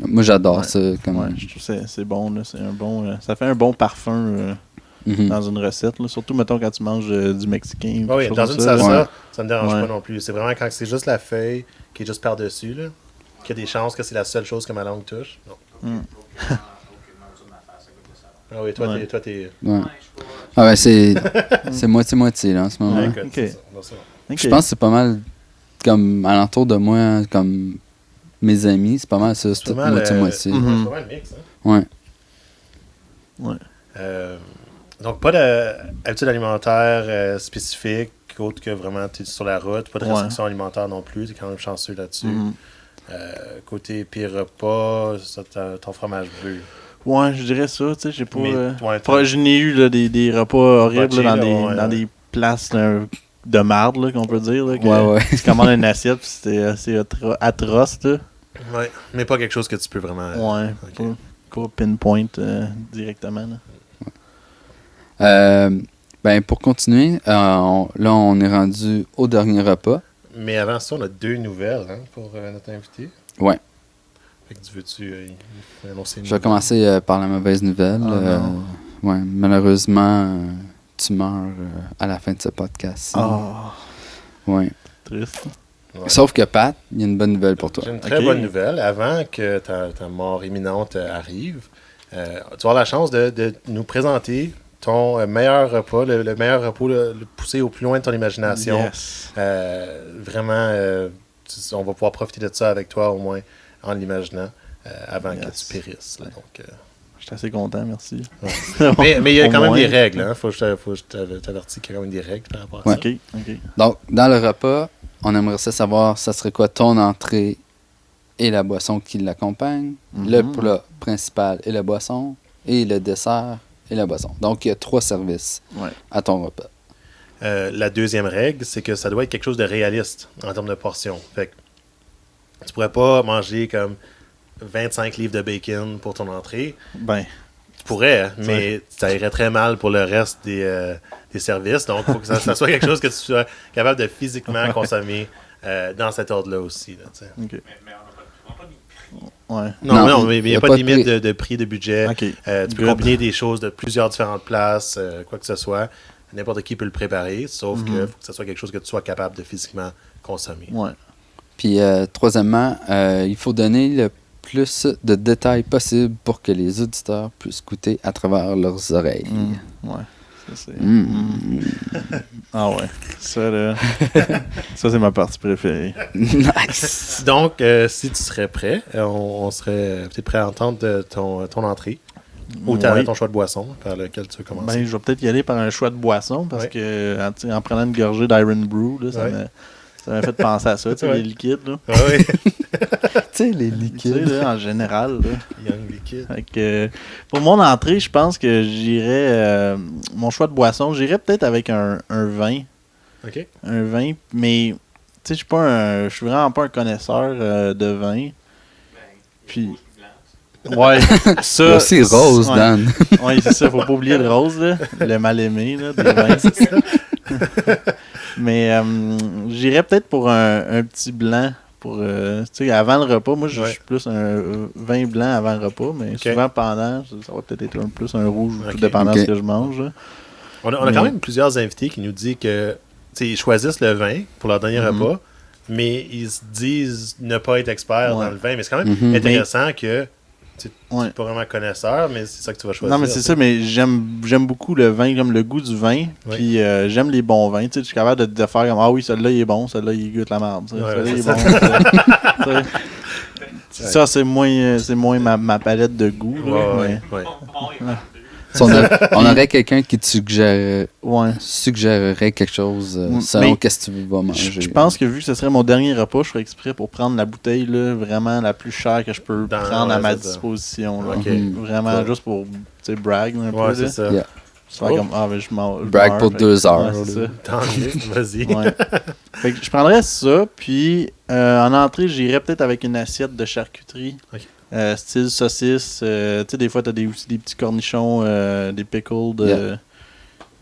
Speaker 1: Moi, j'adore
Speaker 4: Ouais.
Speaker 1: ça. Comme...
Speaker 4: Ouais, je trouve que c'est bon, là. C'est un bon. Ça fait un bon parfum
Speaker 1: Mhm.
Speaker 4: dans une recette, là. Surtout, mettons, quand tu manges du mexicain.
Speaker 2: Oui,
Speaker 4: quelque chose
Speaker 2: dans
Speaker 4: comme
Speaker 2: une
Speaker 4: ça, là.
Speaker 2: salsa,
Speaker 1: Ouais.
Speaker 2: ça me dérange
Speaker 4: Ouais.
Speaker 2: pas non plus. C'est vraiment quand c'est juste la feuille qui est juste par-dessus, là, qu'il y a des chances que c'est la seule chose que ma langue touche. Non.
Speaker 3: Aucunement ça de ma face, ça goûte le salon.
Speaker 2: Ah oui, toi,
Speaker 4: Ouais.
Speaker 2: t'es...
Speaker 1: Ouais.
Speaker 3: Ouais, je suis pas-
Speaker 1: Ah ouais, c'est moitié-moitié là en ce moment.
Speaker 4: Ouais.
Speaker 2: écoute,
Speaker 4: ok.
Speaker 2: c'est ça. Non, c'est bon.
Speaker 4: Ok.
Speaker 1: Je pense que c'est pas mal comme alentour de moi, comme mes amis, c'est pas mal ça, c'est
Speaker 2: C'est
Speaker 1: tout
Speaker 2: pas mal,
Speaker 1: moitié-moitié.
Speaker 2: ouais,
Speaker 4: Mhm.
Speaker 2: c'est pas mal le mix, hein.
Speaker 1: Ouais.
Speaker 4: Ouais.
Speaker 2: Donc, pas d'habitude alimentaire spécifique, autre que vraiment tu es sur la route, pas de
Speaker 4: Ouais.
Speaker 2: restrictions alimentaires non plus, tu es quand même chanceux là-dessus.
Speaker 4: Mhm.
Speaker 2: Côté pire repas, ça, ton fromage bleu.
Speaker 4: Ouais, je dirais ça, tu sais, j'ai pas...
Speaker 2: Mais, ouais,
Speaker 4: je n'ai eu là, des repas horribles
Speaker 2: Botchés,
Speaker 4: là,
Speaker 2: là,
Speaker 4: dans,
Speaker 2: ouais,
Speaker 4: dans
Speaker 2: ouais.
Speaker 4: des places là, de marde, là, qu'on peut dire. Là, que
Speaker 1: Ouais, ouais.
Speaker 4: Tu commandes une assiette, puis c'était assez atroce, là.
Speaker 2: Ouais, mais pas quelque chose que tu peux vraiment...
Speaker 4: Ouais,
Speaker 2: ok.
Speaker 4: pas pinpoint directement, là.
Speaker 1: Ben pour continuer, là on est rendu au dernier repas.
Speaker 2: Mais avant ça, on a 2 nouvelles hein, pour notre invité.
Speaker 1: Ouais.
Speaker 2: Fait que tu veux-tu annoncer une
Speaker 1: Je vais
Speaker 2: nouvelle?
Speaker 1: commencer par la mauvaise nouvelle.
Speaker 4: Ah, non.
Speaker 1: Ouais, malheureusement, tu meurs à la fin de ce podcast.
Speaker 4: Ah,
Speaker 1: Ouais.
Speaker 4: triste.
Speaker 2: Ouais.
Speaker 1: Sauf que Pat, il y a une bonne nouvelle pour toi.
Speaker 2: J'ai une très
Speaker 4: Ok.
Speaker 2: bonne nouvelle. Avant que ta mort imminente arrive, tu vas avoir la chance de nous présenter ton meilleur repas, le meilleur repas, le pousser au plus loin de ton imagination.
Speaker 4: Yes.
Speaker 2: Vraiment, on va pouvoir profiter de ça avec toi au moins en l'imaginant avant
Speaker 4: Yes.
Speaker 2: que tu périsses. là. Donc,
Speaker 4: Je suis assez content, merci.
Speaker 2: mais il y a
Speaker 4: Au
Speaker 2: quand même
Speaker 4: moins.
Speaker 2: des règles. Hein. Faut que je t'avertis qu'il y a quand même des règles par rapport à
Speaker 1: Ouais.
Speaker 2: ça.
Speaker 4: Ok, ok.
Speaker 1: Donc, dans le repas, on aimerait savoir, ça serait quoi ton entrée et la boisson qui l'accompagne, le
Speaker 4: Mhm.
Speaker 1: plat principal et la boisson, et le dessert et la boisson. Donc, il y a 3 services
Speaker 4: Ouais.
Speaker 1: à ton repas.
Speaker 2: La deuxième règle, c'est que ça doit être quelque chose de réaliste en termes de portions. Fait que tu pourrais pas manger comme 25 livres de bacon pour ton entrée.
Speaker 4: Ben,
Speaker 2: Tu pourrais, hein, mais ça irait très mal pour le reste des services. Donc, il faut que ça soit quelque chose que tu sois capable de physiquement consommer dans cet ordre-là aussi. Là, tu sais.
Speaker 4: ok.
Speaker 3: Mais on n'a pas mis de prix.
Speaker 4: Ouais.
Speaker 2: Non, mais il n'y a pas de limite
Speaker 1: prix.
Speaker 2: de prix, de budget.
Speaker 4: Ok.
Speaker 2: Tu peux
Speaker 4: Good.
Speaker 2: combiner des choses de plusieurs différentes places, quoi que ce soit. N'importe qui peut le préparer, sauf qu'il faut que ce soit quelque chose que tu sois capable de physiquement consommer.
Speaker 4: Ouais.
Speaker 1: Puis, troisièmement, il faut donner le plus de détails possible pour que les auditeurs puissent goûter à travers leurs oreilles.
Speaker 4: Ouais. Ça, c'est...
Speaker 1: Mm.
Speaker 4: Ah ouais. Ça, là... ça, c'est ma partie préférée.
Speaker 1: Nice!
Speaker 2: Donc, si tu serais prêt, on serait peut-être prêt à entendre ton entrée ou
Speaker 4: Oui.
Speaker 2: ton choix de boisson par lequel tu veux commencer.
Speaker 4: Ben, je vais peut-être y aller par un choix de boisson parce
Speaker 2: Ouais.
Speaker 4: que en prenant une gorgée d'Iron Brew, là,
Speaker 2: Ouais.
Speaker 4: ça m'a fait penser à ça, tu sais,
Speaker 2: Ouais.
Speaker 4: les liquides. Là.
Speaker 2: Ah oui,
Speaker 1: Tu sais, les
Speaker 4: Tu sais,
Speaker 1: liquides.
Speaker 4: là, en général. Là.
Speaker 2: Young Liquid.
Speaker 4: Fait que, pour mon entrée, je pense que j'irais. Mon choix de boisson, j'irais peut-être avec un vin.
Speaker 2: OK.
Speaker 4: Un vin, mais tu sais, je suis vraiment pas un connaisseur de vin.
Speaker 3: Ben,
Speaker 4: Puis-
Speaker 3: rouge, blanc.
Speaker 4: Ouais, ça.
Speaker 1: Il y a aussi rose,
Speaker 4: ouais.
Speaker 1: Dan.
Speaker 4: Oui, c'est ça, faut pas oublier le rose, là, le mal-aimé là, des vins. Mais j'irais peut-être pour un petit blanc. Pour, tu sais, avant le repas, moi je
Speaker 2: Ouais.
Speaker 4: suis plus un vin blanc avant le repas, mais
Speaker 2: Ok.
Speaker 4: souvent pendant, ça va peut-être être plus un rouge,
Speaker 2: Ok.
Speaker 4: tout dépendant
Speaker 1: Ok.
Speaker 4: de ce que je mange. Là.
Speaker 2: On a quand même plusieurs invités qui nous disent que tu sais, ils choisissent le vin pour leur dernier
Speaker 4: Mhm.
Speaker 2: repas, mais ils se disent ne pas être experts
Speaker 4: Ouais.
Speaker 2: dans le vin. Mais c'est quand même
Speaker 1: Mhm.
Speaker 2: intéressant que tu
Speaker 4: Ouais.
Speaker 2: n'es pas vraiment connaisseur, mais c'est ça que tu vas choisir.
Speaker 4: Non, mais c'est ça, mais j'aime beaucoup le vin, comme le goût du vin.
Speaker 2: Ouais.
Speaker 4: Puis j'aime les bons vins. Tu sais, je suis capable de faire comme ah oui, celui-là il est bon, celui-là il goûte la merde. tu sais,
Speaker 2: Ouais,
Speaker 4: celui-là il est
Speaker 2: c'est
Speaker 4: bon. Ça, c'est moins ma palette de goût. Là,
Speaker 2: Ouais,
Speaker 4: mais-
Speaker 2: ouais, ouais.
Speaker 3: Bon, et vendu.
Speaker 1: Si on aurait quelqu'un qui te
Speaker 4: Ouais.
Speaker 1: suggérerait quelque chose
Speaker 4: Mais
Speaker 1: selon qu'est-ce que tu vas manger.
Speaker 4: Je pense que vu que ce serait mon dernier repas, je ferais exprès pour prendre la bouteille là, vraiment la plus chère que je peux prendre à ma disposition. Là.
Speaker 2: Ok.
Speaker 4: Vraiment
Speaker 2: Cool.
Speaker 4: juste pour brag un
Speaker 2: Ouais,
Speaker 4: peu.
Speaker 2: c'est
Speaker 4: Là.
Speaker 2: ça.
Speaker 1: Yeah.
Speaker 4: Faire comme, ben, je
Speaker 1: Brag
Speaker 4: meurs,
Speaker 1: pour
Speaker 4: fait que-
Speaker 1: 2 heures.
Speaker 4: Ouais, c'est ça.
Speaker 2: Tant mieux, vas-y.
Speaker 4: Ouais. Fait que je prendrais ça, puis en entrée, j'irais peut-être avec une assiette de charcuterie.
Speaker 2: Ok.
Speaker 4: Style saucisse. Tu sais, des fois, t'as aussi des petits cornichons, des pickles,
Speaker 1: Yeah.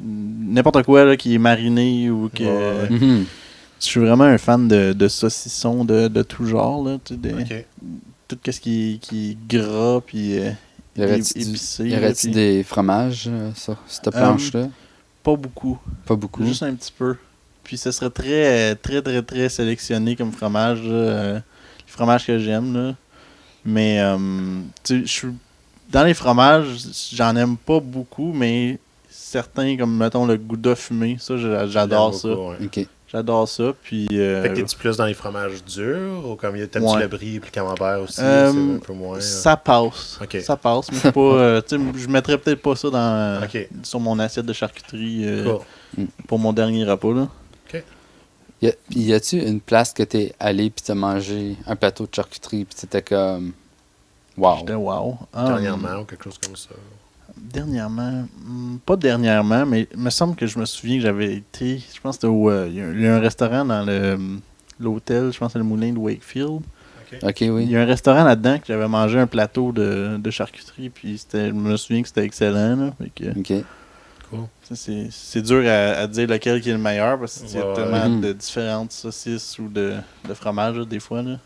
Speaker 4: n'importe quoi là, qui est mariné ou que.
Speaker 2: Ouais.
Speaker 1: Mhm.
Speaker 4: Je suis vraiment un fan de saucissons de tout genre. Là, tu sais,
Speaker 2: Ok.
Speaker 4: tout ce qui est gras, puis
Speaker 1: Y aurait-tu
Speaker 4: épicé.
Speaker 1: y
Speaker 4: là,
Speaker 1: aurait-tu
Speaker 4: puis
Speaker 1: des fromages sur cette planche-là?
Speaker 4: Pas beaucoup.
Speaker 1: Pas beaucoup.
Speaker 4: Juste un petit peu. Puis ce serait très, très, très, très sélectionné comme fromage. Là, les fromages que j'aime. Là. Mais, tu sais, je suis. Dans les fromages, j'en aime pas beaucoup, mais certains, comme mettons le Gouda fumé, ça, j'adore ça.
Speaker 2: Beaucoup, ouais.
Speaker 1: Ok.
Speaker 4: J'adore ça. Puis.
Speaker 2: Fait que t'es-tu plus dans les fromages durs ou comme t'aimes-tu
Speaker 4: Ouais.
Speaker 2: le brie et le camembert aussi? C'est
Speaker 4: Euh,
Speaker 2: un peu moins.
Speaker 4: Ça passe.
Speaker 2: Ok.
Speaker 4: Ça passe, mais c'est pas. Tu sais, je mettrais peut-être pas ça dans,
Speaker 2: Ok.
Speaker 4: sur mon assiette de charcuterie
Speaker 2: Cool.
Speaker 4: pour mon dernier repas. Là.
Speaker 1: Y a-tu une place que t'es allé puis t'as mangé un plateau de charcuterie puis t'étais comme wow.
Speaker 4: J'étais wow.
Speaker 2: Dernièrement ou quelque chose comme ça.
Speaker 4: Dernièrement, pas dernièrement, mais il me semble que je me souviens que j'avais été, je pense que c'était il y a un restaurant dans l'hôtel, je pense que c'est le Moulin de Wakefield.
Speaker 1: Ok,
Speaker 4: Il
Speaker 1: oui.
Speaker 4: y a un restaurant là-dedans que j'avais mangé un plateau de charcuterie, puis je me souviens que c'était excellent. Là, fait que,
Speaker 1: Ok.
Speaker 4: c'est dur à dire lequel qui est le meilleur, parce qu'il y a
Speaker 2: Ouais.
Speaker 4: tellement
Speaker 1: Mhm.
Speaker 4: de différentes saucisses ou de fromage là, des fois. Là.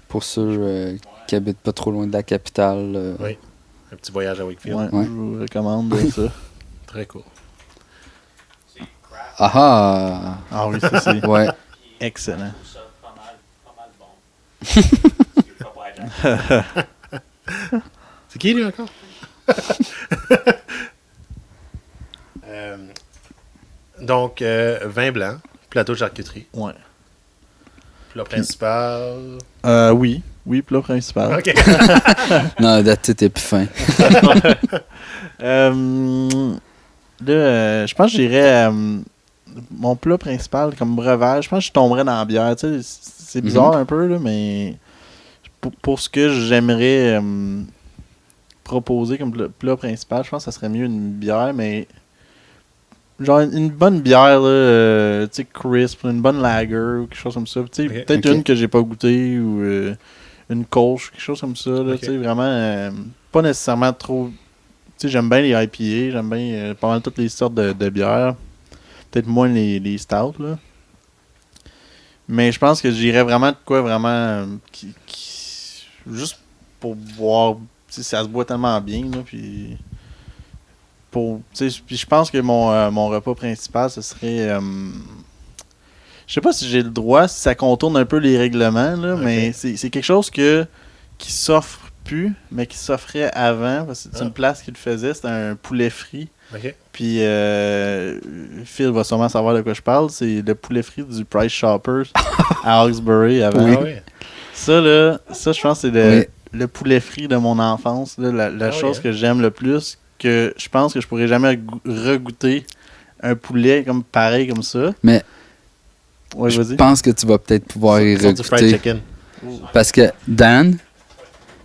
Speaker 1: Pour ceux qui habitent pas trop loin de la capitale.
Speaker 2: Oui. Un petit voyage à Wakefield.
Speaker 4: Ouais,
Speaker 1: Ouais.
Speaker 4: je vous recommande ça.
Speaker 2: Très cool.
Speaker 3: C'est craft.
Speaker 1: Ah ah!
Speaker 4: Ah oui, ça c'est
Speaker 1: Ouais.
Speaker 4: excellent.
Speaker 3: Je trouve ça pas mal bon. Parce que je vais pas être
Speaker 2: C'est qui lui encore? Donc, vin blanc, plateau de charcuterie.
Speaker 4: Ouais.
Speaker 2: Plat principal.
Speaker 4: Oui, plat principal.
Speaker 2: Ok.
Speaker 1: Non, date t'es plus fin.
Speaker 4: Je pense que j'irais mon plat principal comme breuvage. Je pense que je tomberais dans la bière. Tu sais, c'est bizarre un peu, là, mais pour ce que j'aimerais proposer comme plat principal, je pense que ça serait mieux une bière, mais genre une bonne bière, là, tu sais, crisp, une bonne lager ou quelque chose comme ça. Tu sais,
Speaker 2: Ok.
Speaker 4: peut-être
Speaker 1: Ok.
Speaker 4: une que j'ai pas goûtée ou une colche, quelque chose comme ça. Là,
Speaker 2: Ok.
Speaker 4: tu sais, vraiment, pas nécessairement trop. Tu sais, j'aime bien les IPA, j'aime bien pas mal toutes les sortes de bières. Peut-être moins les stouts, là. Mais je pense que j'irais vraiment de quoi vraiment juste pour boire. Tu sais, ça se boit tellement bien, là, puis puis je pense que mon repas principal, ce serait je sais pas si j'ai le droit, si ça contourne un peu les règlements, là,
Speaker 2: Ok.
Speaker 4: mais c'est quelque chose qui s'offre plus, mais qui s'offrait avant, parce que c'est une place qui le faisait, c'était un poulet frit.
Speaker 2: Ok.
Speaker 4: Puis Phil va sûrement savoir de quoi je parle, c'est le poulet frit du Price Chopper à Hawkesbury avant.
Speaker 1: Oui.
Speaker 2: Ah oui.
Speaker 4: Ça, je pense que c'est le poulet frit de mon enfance, là, la
Speaker 2: Ah
Speaker 4: chose
Speaker 2: oui, hein?
Speaker 4: que j'aime le plus, que je pense que je pourrais jamais regoûter un poulet comme pareil comme ça.
Speaker 1: Mais
Speaker 4: Ouais,
Speaker 1: je
Speaker 4: vas-y.
Speaker 1: pense que tu vas peut-être pouvoir y
Speaker 2: Sorte du fried
Speaker 1: regoûter.
Speaker 2: chicken
Speaker 1: Parce que Dan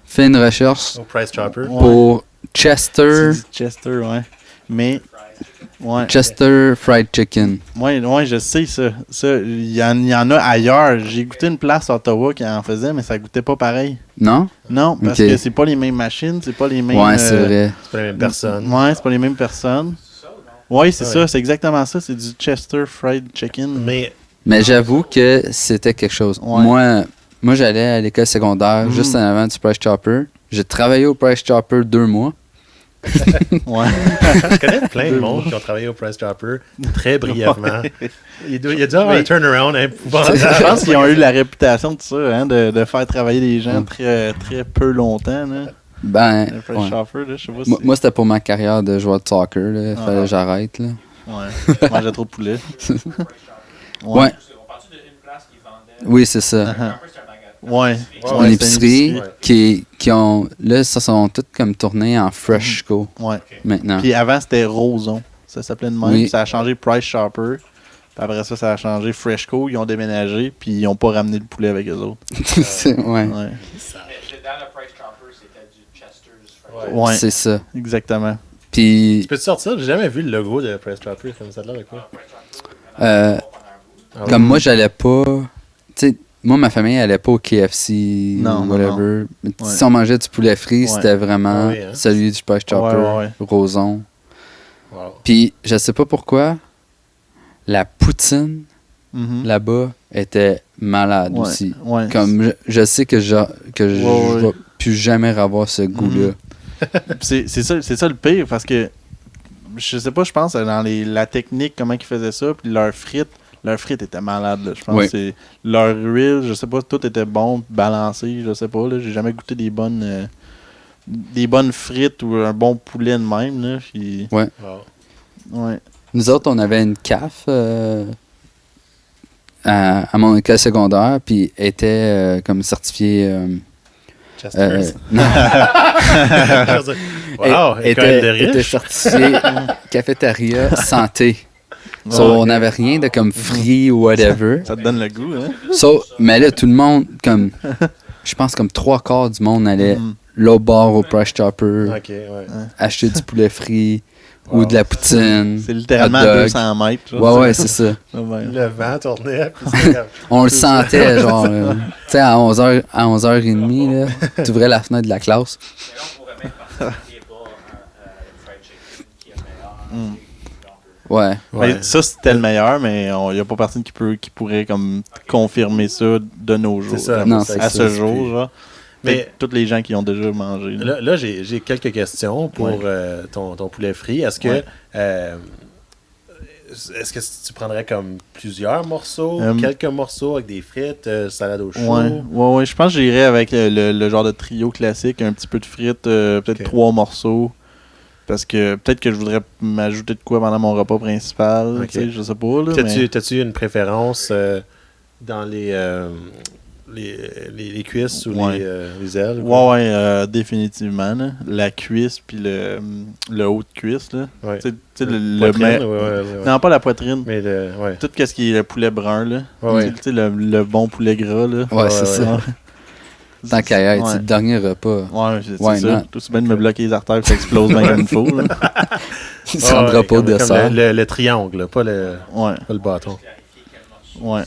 Speaker 1: fait une recherche
Speaker 2: au Price Chopper.
Speaker 4: Ouais.
Speaker 1: pour Chester,
Speaker 4: C'est du Chester, ouais. Mais, ouais.
Speaker 1: Chester Fried Chicken.
Speaker 4: Ouais, je sais ça. Il y en a ailleurs. J'ai goûté une place à Ottawa qui en faisait, mais ça goûtait pas pareil.
Speaker 1: Non?
Speaker 4: Non, parce
Speaker 1: Ok.
Speaker 4: que c'est pas les mêmes machines, c'est pas les mêmes.
Speaker 1: Ouais, c'est vrai.
Speaker 2: C'est pas la même personne.
Speaker 4: Ouais, c'est pas les mêmes personnes.
Speaker 3: ça ou non?
Speaker 4: Ouais, c'est
Speaker 2: Ah
Speaker 4: ça,
Speaker 2: ouais.
Speaker 4: c'est exactement ça. C'est du Chester Fried Chicken.
Speaker 2: Mais
Speaker 1: Mais j'avoue que c'était quelque chose.
Speaker 4: Ouais.
Speaker 1: Moi j'allais à l'école secondaire juste en avant du Price Chopper. J'ai travaillé au Price Chopper 2 mois.
Speaker 4: Ouais.
Speaker 2: je connais plein de monde qui ont travaillé au Price Chopper très brièvement. Il y a dû avoir un turnaround épouvantable.
Speaker 4: Je pense qu'ils ont eu la réputation de ça, hein, de faire travailler les gens très, très peu longtemps. Là.
Speaker 1: Ben,
Speaker 4: Le Price
Speaker 1: ouais.
Speaker 4: Chopper, là, je sais pas
Speaker 1: Moi c'était pour ma carrière de joueur de soccer. Là. Fallait que j'arrête. Là.
Speaker 4: Ouais, je mangeais trop de poulet.
Speaker 1: Ouais.
Speaker 3: On parle-tu d'une place qui vendait.
Speaker 1: Oui, c'est ça.
Speaker 3: Un peu, c'est un magasin.
Speaker 4: Ouais.
Speaker 2: Ouais,
Speaker 1: Une
Speaker 2: c'est
Speaker 1: épicerie
Speaker 2: ouais.
Speaker 1: qui ont. Là, ça sont toutes comme tournées en Freshco
Speaker 4: Ouais.
Speaker 1: maintenant.
Speaker 4: Puis avant, c'était Roson. Ça s'appelait de même.
Speaker 1: Oui.
Speaker 4: Puis ça a changé Price Chopper. Puis après ça a changé Freshco. Ils ont déménagé. Puis ils n'ont pas ramené le poulet avec eux autres.
Speaker 1: Ouais.
Speaker 4: Ouais.
Speaker 3: Mais dans le Price Chopper, c'était du Chester's Fried.
Speaker 2: Ouais.
Speaker 4: Ouais.
Speaker 1: C'est ça.
Speaker 4: Exactement.
Speaker 1: Puis.
Speaker 2: Tu peux te sortir? J'ai jamais vu le logo de Price Chopper comme ça là avec quoi.
Speaker 3: Price Chopper,
Speaker 1: Euh,
Speaker 2: Ah ouais.
Speaker 1: Comme moi, j'allais pas. Tu sais, moi, ma famille allait pas au KFC
Speaker 4: Non,
Speaker 1: ou
Speaker 4: non,
Speaker 1: whatever. Mais
Speaker 4: Ouais.
Speaker 1: si on mangeait du poulet frit,
Speaker 4: Ouais.
Speaker 1: c'était vraiment
Speaker 2: Ah oui, hein?
Speaker 1: celui du Price Chopper,
Speaker 4: Ouais.
Speaker 1: Roson.
Speaker 2: Wow.
Speaker 1: Puis, je sais pas pourquoi, la poutine
Speaker 4: Mhm.
Speaker 1: là-bas était malade
Speaker 4: Ouais.
Speaker 1: aussi.
Speaker 4: Ouais.
Speaker 1: Comme je sais que je
Speaker 4: Ouais.
Speaker 1: vais plus jamais avoir ce goût-là.
Speaker 4: C'est ça le pire parce que je sais pas, je pense dans la technique, comment ils faisaient ça, puis leurs frites étaient malades. Là. Je pense
Speaker 1: Oui.
Speaker 4: que c'est leur huile, je sais pas, tout était bon, balancé, je sais pas. Là, j'ai jamais goûté des bonnes frites ou un bon poulet de même. Là, puis,
Speaker 2: Wow.
Speaker 4: ouais.
Speaker 1: Nous autres, on avait une CAF à mon école secondaire, puis était comme certifiée.
Speaker 2: Chester's.
Speaker 1: Non,
Speaker 2: Wow, école de
Speaker 1: était
Speaker 2: riche.
Speaker 1: certifiée cafétéria santé. So,
Speaker 4: Ouais.
Speaker 1: on n'avait rien de comme free ou whatever.
Speaker 4: Ça te donne le goût, hein?
Speaker 1: Mais là, tout le monde, comme je pense comme 3/4 du monde allait
Speaker 4: Mhm.
Speaker 1: l'autre bord au Price Chopper,
Speaker 2: Ok, ouais.
Speaker 1: acheter du poulet frit ou
Speaker 2: Wow.
Speaker 1: de la poutine.
Speaker 4: C'est littéralement
Speaker 1: hot
Speaker 4: à
Speaker 1: dog.
Speaker 4: 200 mètres.
Speaker 1: Ouais, c'est ça.
Speaker 4: Ouais.
Speaker 2: Le vent tournait, puis c'était comme...
Speaker 1: On le sentait, genre, tu sais, à 11h30, là, tu ouvrais la fenêtre de la classe.
Speaker 3: Mais là, on pourrait même partir des bas le fried chicken qui est meilleur.
Speaker 4: Mm.
Speaker 1: Ouais.
Speaker 2: Ouais.
Speaker 4: Mais ça, c'était le meilleur, mais il n'y a pas personne qui pourrait comme confirmer ça de nos jours.
Speaker 2: C'est ça.
Speaker 4: là.
Speaker 1: Non,
Speaker 2: ça
Speaker 1: c'est
Speaker 4: À
Speaker 2: existe
Speaker 4: ce
Speaker 2: plus.
Speaker 4: jour, genre.
Speaker 2: Mais-
Speaker 4: Mais tous les gens qui ont déjà mangé. là.
Speaker 2: Là, j'ai quelques questions pour
Speaker 4: Ouais.
Speaker 2: ton poulet frit. Est-ce que
Speaker 4: Ouais.
Speaker 2: est-ce que tu prendrais comme plusieurs morceaux,
Speaker 4: Euh,
Speaker 2: quelques morceaux avec des frites, salade au chaud?
Speaker 4: Ouais, je pense que j'irais avec le genre de trio classique, un petit peu de frites, peut-être
Speaker 2: Ok.
Speaker 4: 3 morceaux. Parce que peut-être que je voudrais m'ajouter de quoi pendant mon repas principal,
Speaker 2: Ok.
Speaker 4: tu sais, je sais pas. Là, mais...
Speaker 2: T'as-tu une préférence dans les cuisses ou
Speaker 4: Ouais.
Speaker 2: les ailes? ou quoi?
Speaker 4: Ouais, définitivement. Là. La cuisse puis le haut de cuisse. Là.
Speaker 2: Ouais.
Speaker 4: Tu sais, le
Speaker 2: Poitrine,
Speaker 4: mais-
Speaker 2: ouais.
Speaker 4: Non, pas la poitrine.
Speaker 2: Mais ouais.
Speaker 4: Tout ce qui est le poulet brun. Là.
Speaker 2: Ouais.
Speaker 4: Tu sais, le bon poulet gras. Là.
Speaker 1: Ouais, c'est ça. Tant qu'à y être,
Speaker 4: Ouais.
Speaker 1: c'est le dernier repas.
Speaker 4: Ouais, c'est
Speaker 1: Why
Speaker 4: ça.
Speaker 1: not?
Speaker 4: Tout aussi bien de me bloquer les artères et que ça explose bien comme il faut. Là.
Speaker 1: Il se rendra pas au
Speaker 2: comme
Speaker 1: dessert.
Speaker 2: le triangle, là, pas le bâton.
Speaker 3: Clarifier quel morceau.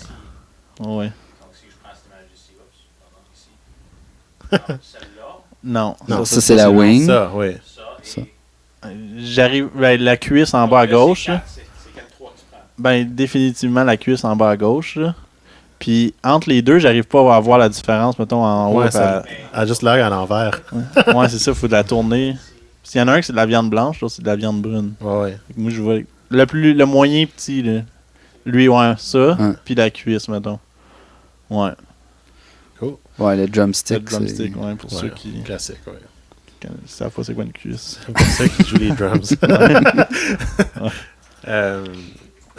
Speaker 4: Ouais. Ouais.
Speaker 3: Donc, si je prends cette image ici, oups, pardon, ici. Celle-là,
Speaker 4: Non.
Speaker 2: Non,
Speaker 1: ça, c'est la wing.
Speaker 2: Ça, oui.
Speaker 3: ça,
Speaker 1: Ça.
Speaker 3: et...
Speaker 4: J'arrive. Ben, la cuisse en bas à
Speaker 3: Donc, là,
Speaker 4: gauche.
Speaker 3: c'est
Speaker 4: Là.
Speaker 3: quatre, c'est quel 3 que tu prends?
Speaker 4: Ben, définitivement la cuisse en bas à gauche. Là. Puis entre les deux, j'arrive pas à voir la différence, mettons, en haut.
Speaker 2: Ouais, ça a juste l'air à l'envers.
Speaker 4: Ouais, c'est ça, faut de la tourner. S'il y en a un qui c'est de la viande blanche, l'autre c'est de la viande brune.
Speaker 2: Ouais.
Speaker 4: Fait que moi, je vois le moyen petit, là. Lui, ouais, ça,
Speaker 1: Ouais.
Speaker 4: puis la cuisse, mettons. Ouais,
Speaker 1: Ouais, le
Speaker 4: le drumstick.
Speaker 1: drumstick.
Speaker 4: Ouais, pour
Speaker 2: Ouais,
Speaker 4: ceux qui
Speaker 2: classique, ouais.
Speaker 4: savent pas c'est quoi une cuisse.
Speaker 2: C'est pour ça qu'ils jouent les drums.